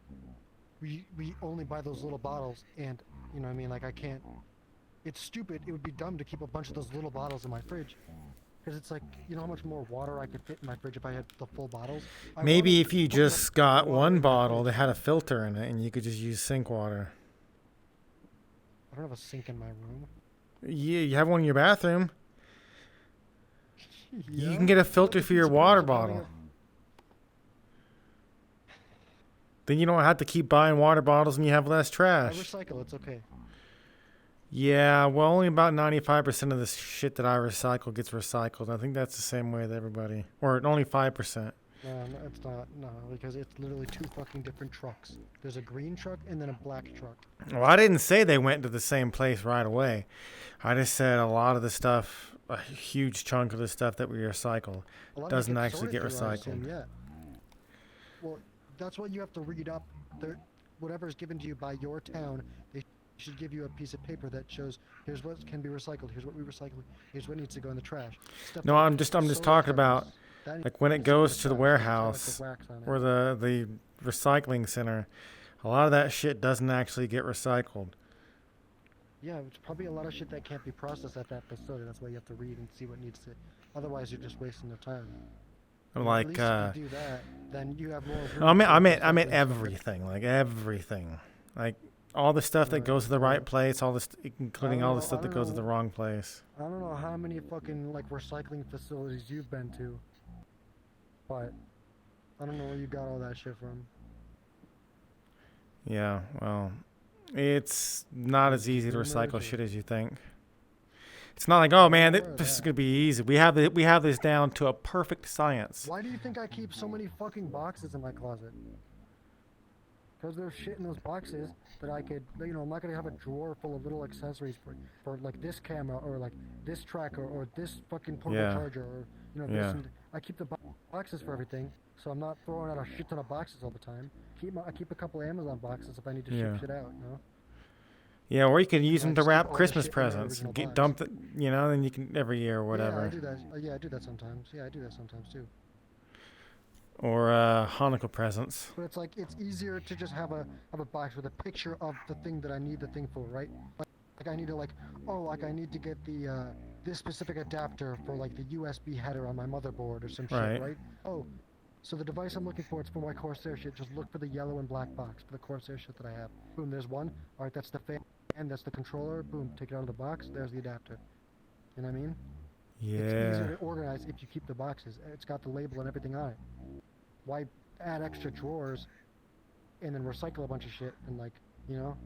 we only buy those little bottles, and you know what I mean, like I can't. It's stupid. It would be dumb to keep a bunch of those little bottles in my fridge. Because it's like, you know how much more water I could fit in my fridge if I had the full bottles? Maybe if you just got one bottle that had a filter in it and you could just use sink water. I don't have a sink in my room. Yeah, you have one in your bathroom. Yeah? You can get a filter for your water bottle. Then you don't have to keep buying water bottles and you have less I trash. recycle, it's okay. Yeah, well, only about 95% of the shit that I recycle gets recycled. I think that's the same way with everybody. Or only 5%. No, it's not. No, because it's literally two fucking different trucks. There's a green truck and then a black truck. Well, I didn't say they went to the same place right away. I just said a lot of the stuff, a huge chunk of the stuff that we recycle A lot of it doesn't gets actually get sorted through, I assume, recycled. yeah. Well, that's what you have to read up. Whatever is given to you by your town, they should give you a piece of paper that shows here's what can be recycled, here's what we recycle, here's what needs to go in the trash. Stuff No, like I'm just solar talking about panels, that like when it needs to go in goes to the trash, warehouse like wax on it. or the recycling center. A lot of that shit doesn't actually get recycled. Yeah, it's probably a lot of shit that can't be processed at that facility. That's why you have to read and see what needs to. Otherwise, you're just wasting their time. At Like, least if you do that, then you have more. room I meant, for I meant recycling stuff. everything, like everything, like all the stuff that Right, goes to the right. right place, all this, including I all don't the know, stuff I that don't goes to the know. wrong place. I don't know how many fucking like recycling facilities you've been to, but I don't know where you got all that shit from. Yeah, well, it's not as easy to Rumors recycle or- shit as you think. It's not like, oh man, aware of this is that. gonna be easy. We have this down to a perfect science. Why do you think I keep so many fucking boxes in my closet? Because there's shit in those boxes that I could, you know, I'm not gonna have a drawer full of little accessories for like this camera or like this tracker or this fucking portable Yeah. charger or you know this. Yeah. And I keep the boxes for everything, so I'm not throwing out a shit ton of boxes all the time. I keep a couple Amazon boxes if I need to Yeah. ship shit out. You know. Yeah, or you can use I them to just keep wrap all the Christmas shit in their presents. original Get box. dumped, you know, then you can every year or Yeah, I whatever. do that. Yeah, I do that sometimes. Yeah, I do that sometimes too. Or Hanukkah presents. But it's like it's easier to just have a box with a picture of the thing that I need the thing for, right? Like I need to I need to get the this specific adapter for like the USB header on my motherboard or some Right. shit, right? Oh, so the device I'm looking for, it's for my Corsair shit. Just look for the yellow and black box for the Corsair shit that I have. Boom, there's one. All right, that's the fan, and that's the controller. Boom, take it out of the box. There's the adapter. You know what I mean? It's Yeah. easier to organize if you keep the boxes. It's got the label and everything on it. Why add extra drawers and then recycle a bunch of shit and like, you know?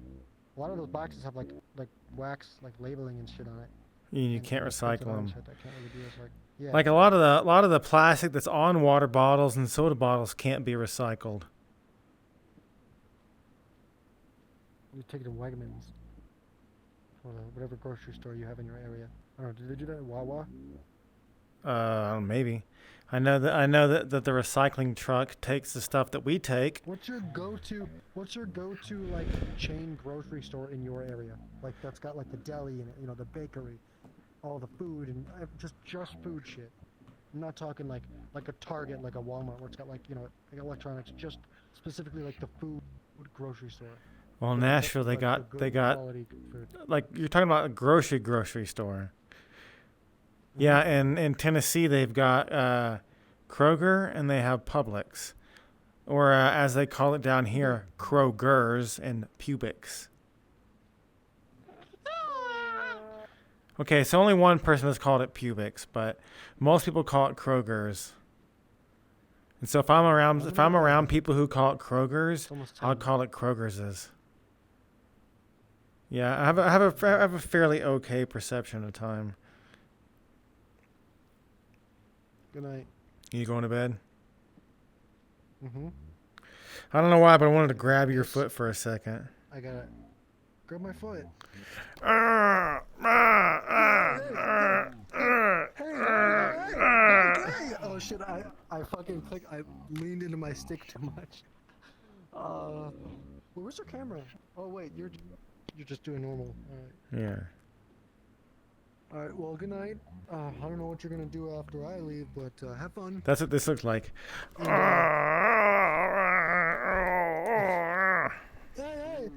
A lot of those boxes have like wax, like labeling and shit on it. You And can't it's printed recycle on and them. shit that can't really be recycled. Yeah. Like a lot of the plastic that's on water bottles and soda bottles can't be recycled. You take it to Wegmans or whatever grocery store you have in your area. I don't know. Do they do that at Wawa? Maybe. I know that the recycling truck takes the stuff that we take. What's your go-to like chain grocery store in your area? Like that's got like the deli in it, you know, the bakery, all the food and just food shit. I'm not talking like a Target, like a Walmart, where it's got like you know like electronics, just specifically like the food grocery store. Well, in Like, Nashville like for they good got quality food. like you're talking about a grocery store. Yeah, and in Tennessee they've got Kroger and they have Publix, or as they call it down here, Krogers and Publix. Okay, so only one person has called it Publix, but most people call it Krogers. And so if I'm around people who call it Krogers, It's almost I'll 10. call it Krogers's. Yeah, I have a fairly okay perception of time. Good night. You going to bed? Mm-hmm. I don't know why, but I wanted to grab your foot for a second. I gotta grab my foot. Hey! Oh shit! I fucking clicked. I leaned into my stick too much. Well, where's your camera? Oh wait, you're just doing normal. All right. Yeah. All right. Well, good night. I don't know what you're gonna do after I leave, but have fun. That's what this looks like. And, hey!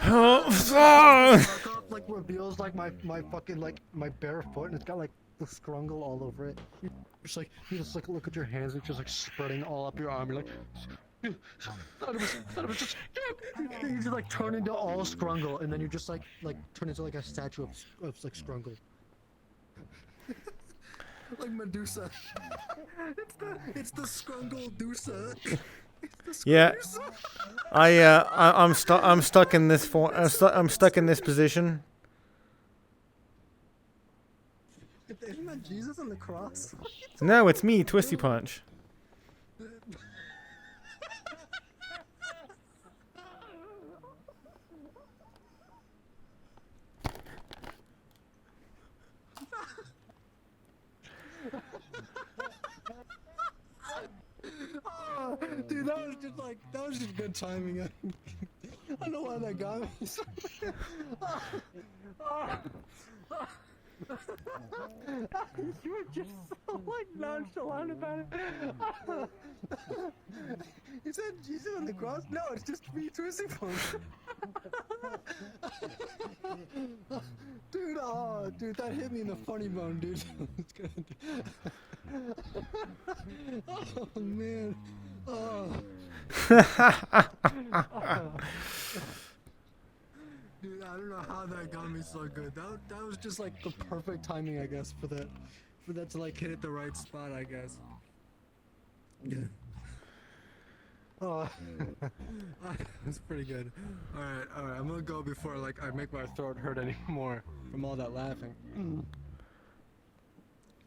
Fuck off, like reveals like my fucking like my bare foot and it's got like the scrungle all over it. You just like look at your hands, it's just like spreading all up your arm. You're like, thought it was just. You just like turn into all scrungle, and then you just like turn into like a statue of like scrungle. Like Medusa. It's the scrungle Dusa. Yeah. I'm stuck. I'm stuck in this form. I'm stuck in this position. Isn't that Jesus on the cross? No, it's me, Twisty Punch. Oh, dude, that was just good timing. I don't know why that got me. You were just so like nonchalant about it. You said Jesus on the cross? No, it's just me twisting punch. Dude, dude, that hit me in the funny bone, dude. It's good. Oh man. Oh. Dude, I don't know how that got me so good. That was just like the perfect timing, I guess, for that to like hit at the right spot, I guess. Yeah. Oh, that's pretty good. All right, I'm gonna go before like I make my throat hurt anymore from all that laughing.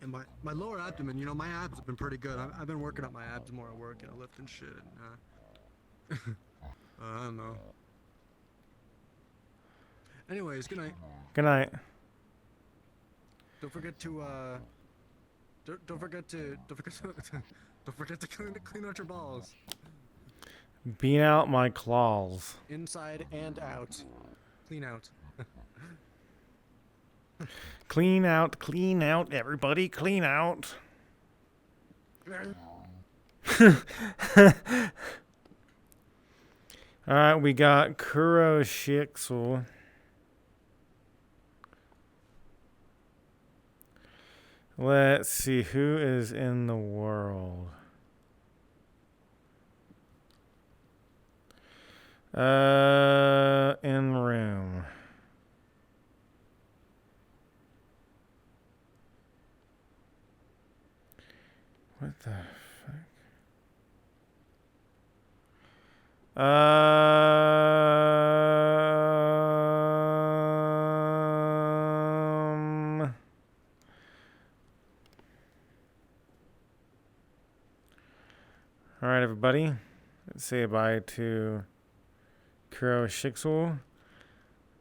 And my lower abdomen, you know, my abs have been pretty good. I've been working out my abs more at work, you know, lifting shit. I don't know. Anyways, good night. Good night. Don't forget to don't forget to clean out your balls, Bean out my claws. inside and out. Clean out. Clean out, everybody, clean out. Alright, we got Kuro Shixel. Let's see, who is in the world? In room. What the fuck? All right, everybody. Let's say bye to Kuro Shixel.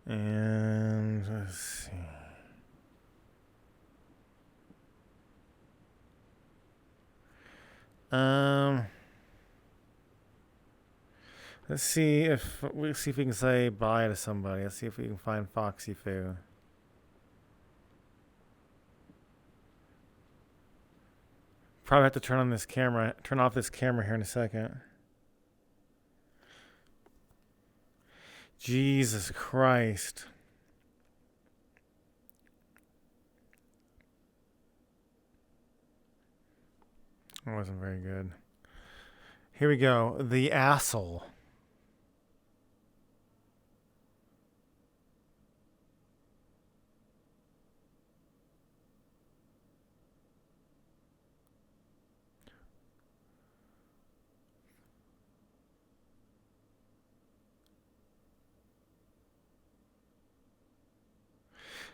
And let's see. Let's see if we can say bye to somebody. Let's see if we can find Foxy Foo. Probably have to turn off this camera here in a second. Jesus Christ. That wasn't very good. Here we go. The Asshole.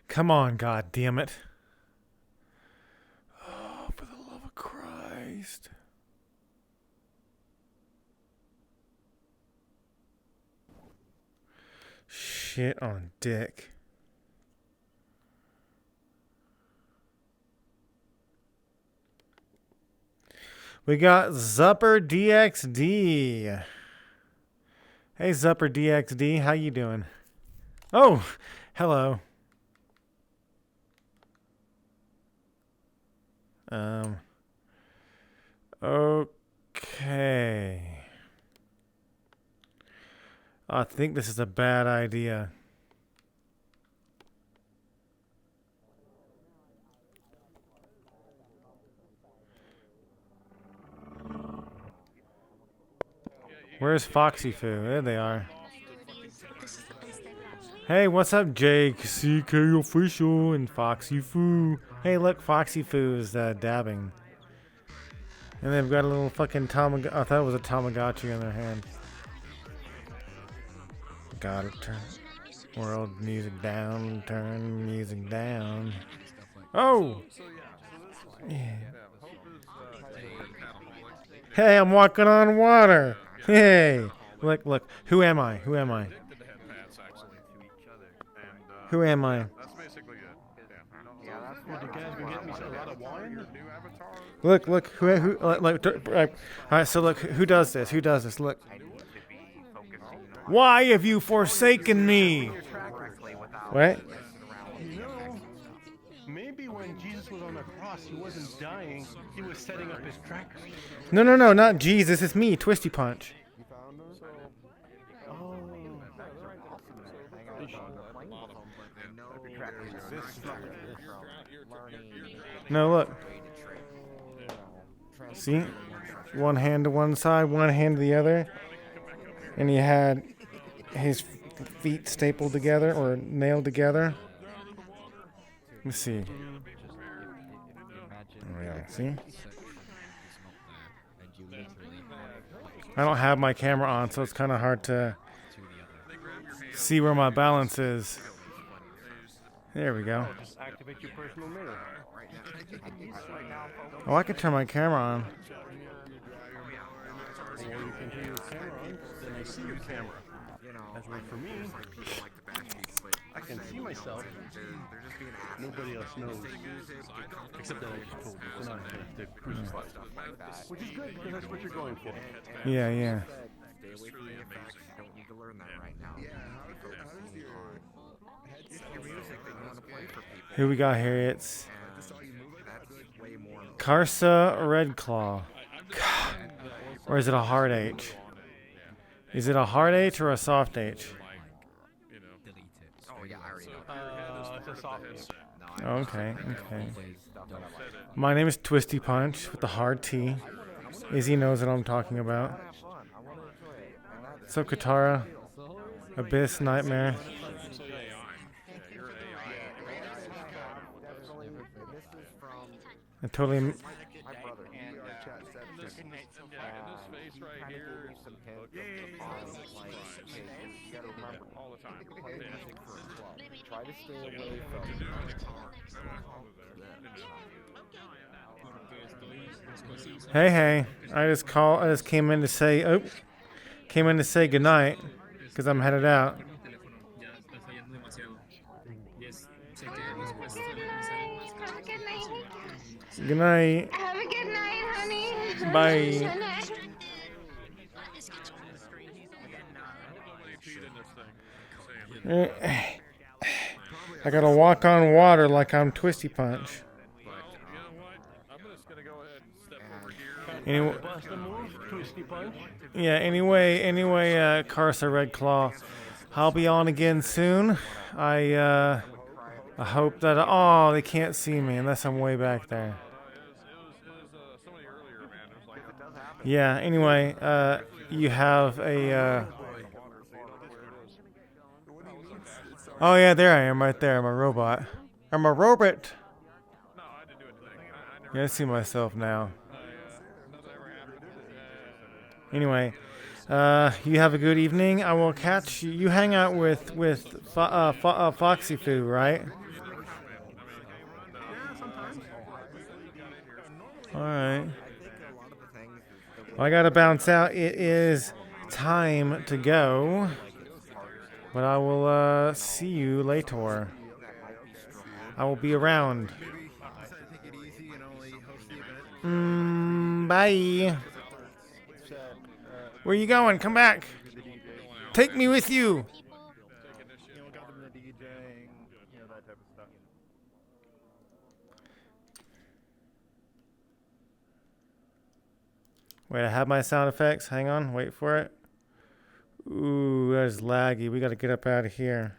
Come on, God damn it. Oh, for the love of Christ. Shit on dick. We got Zupper DXD. Hey Zupper DXD, how you doing? Oh, hello. Okay. I think this is a bad idea. Where's Foxy Foo? There they are. Hey, what's up, Jake? CK Official and Foxy Foo. Hey, look, Foxy Foo is dabbing. And they've got a little fucking Tamagotchi. I thought it was a Tamagotchi in their hand. Gotta turn world music down, turn music down. Oh! Yeah. Hey, I'm walking on water. Hey! Look, look. Who am I? Who am I? Who am I? That's basically it. You guys been getting me a lot of wine? Look, look. Who like, all right, so look, who does this? Who does this? Look. Why have you forsaken me? What? You know, maybe when Jesus was on the cross, he wasn't dying, he was setting up his trackers. No, no, no, not Jesus. It's me, Twisty Punch. No, look. See? One hand to one side, one hand to the other. And he had his feet stapled together or nailed together. Let's see. Oh, yeah. See? I don't have my camera on, so it's kind of hard to see where my balance is. There we go. Just activate your personal mirror. Oh, I could turn my camera on. Or you can turn your camera on, then I see your camera. That's right for me. I can see myself. Nobody else knows. Except that I just told you tonight the crucify stuff. Which is good, because that's what you're going for. Yeah, yeah. Who we got here? It's Karsa Redclaw. Or is it a hard H? Is it a hard H or a soft H? It's a soft Okay, okay. My name is Twisty Punch with the hard T. Izzy knows what I'm talking about. What's up, Katara? Abyss, Nightmare. I totally... Try to stay away from Hey, hey. I just came in to say, goodnight, because I'm headed out. Good night. Have a good night, honey. Bye. I gotta walk on water like I'm Twisty Punch. Anyway, yeah. Anyway, Karsa Redclaw, I'll be on again soon. I hope that. Oh, they can't see me unless I'm way back there. Yeah. Anyway, you have a. Oh yeah, there I am, right there. I'm a robot. I'm a robot. Yeah, I see myself now. Anyway, you have a good evening. I will catch you. You hang out with Foxy Foo, right? All right. Well, I gotta bounce out. It is time to go. But I will see you later. I will be around. Bye. Where you going? Come back. Take me with you. Wait, I have my sound effects. Hang on. Wait for it. Ooh, that is laggy. We got to get up out of here.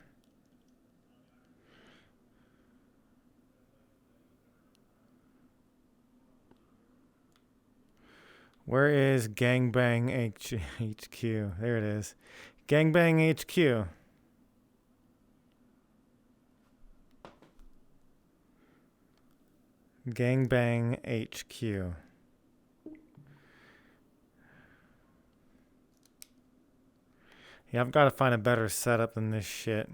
Where is Gangbang HQ? There it is. Gangbang HQ. Gangbang HQ. Yeah, I've got to find a better setup than this shit.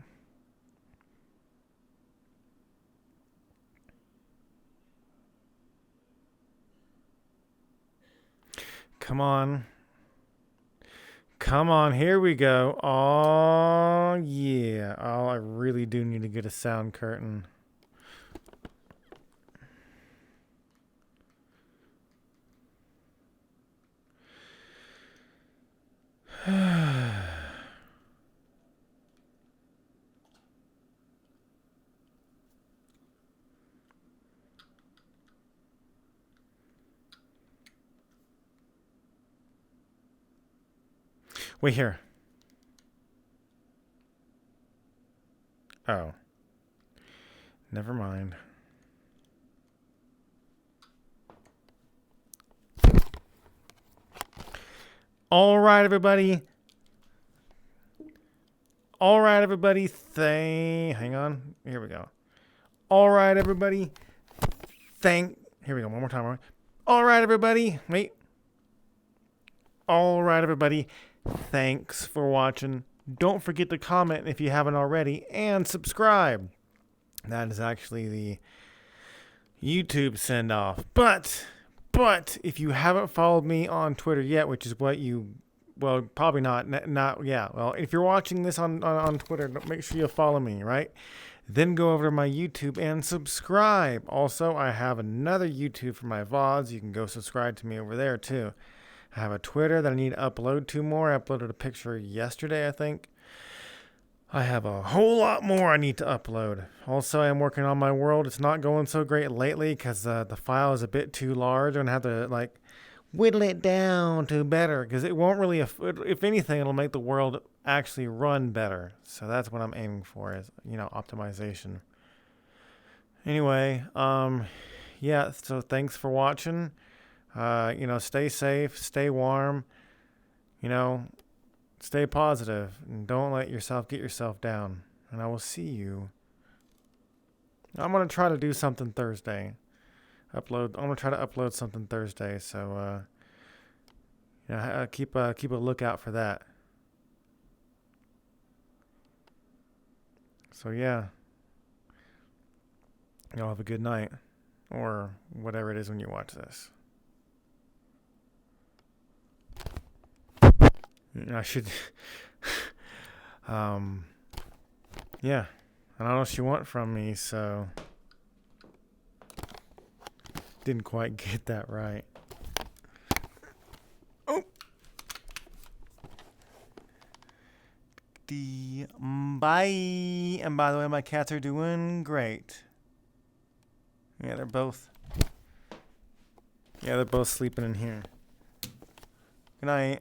Come on. Come on, here we go. Oh, yeah. Oh, I really do need to get a sound curtain. Wait here. Oh. Never mind. All right, everybody. All right, everybody. Hang on. Here we go. All right, everybody. Here we go. One more time. All right, everybody. Wait. All right, everybody. Thanks for watching. Don't forget to comment if you haven't already, and subscribe. That is actually the YouTube send-off. But if you haven't followed me on Twitter yet, which is what you, well, probably not, yeah. Well, if you're watching this on Twitter, make sure you follow me, right? Then go over to my YouTube and subscribe. Also, I have another YouTube for my VODs. You can go subscribe to me over there, too. I have a Twitter that I need to upload to more. I uploaded a picture yesterday, I think. I have a whole lot more I need to upload. Also, I'm working on my world. It's not going so great lately because the file is a bit too large. I'm going to have to, like, whittle it down to better because it won't really, if anything, it'll make the world actually run better. So that's what I'm aiming for is, optimization. Anyway, yeah, so thanks for watching. Stay safe, stay warm, stay positive, and don't let yourself get yourself down. And I will see you. I'm going to try to do something Thursday. I'm going to try to upload something Thursday, so keep a lookout for that. So yeah. Y'all have a good night, or whatever it is when you watch this. I should, yeah, I don't know what you want from me, so didn't quite get that right. Oh, bye. And by the way, my cats are doing great. Yeah, they're both sleeping in here. Good night.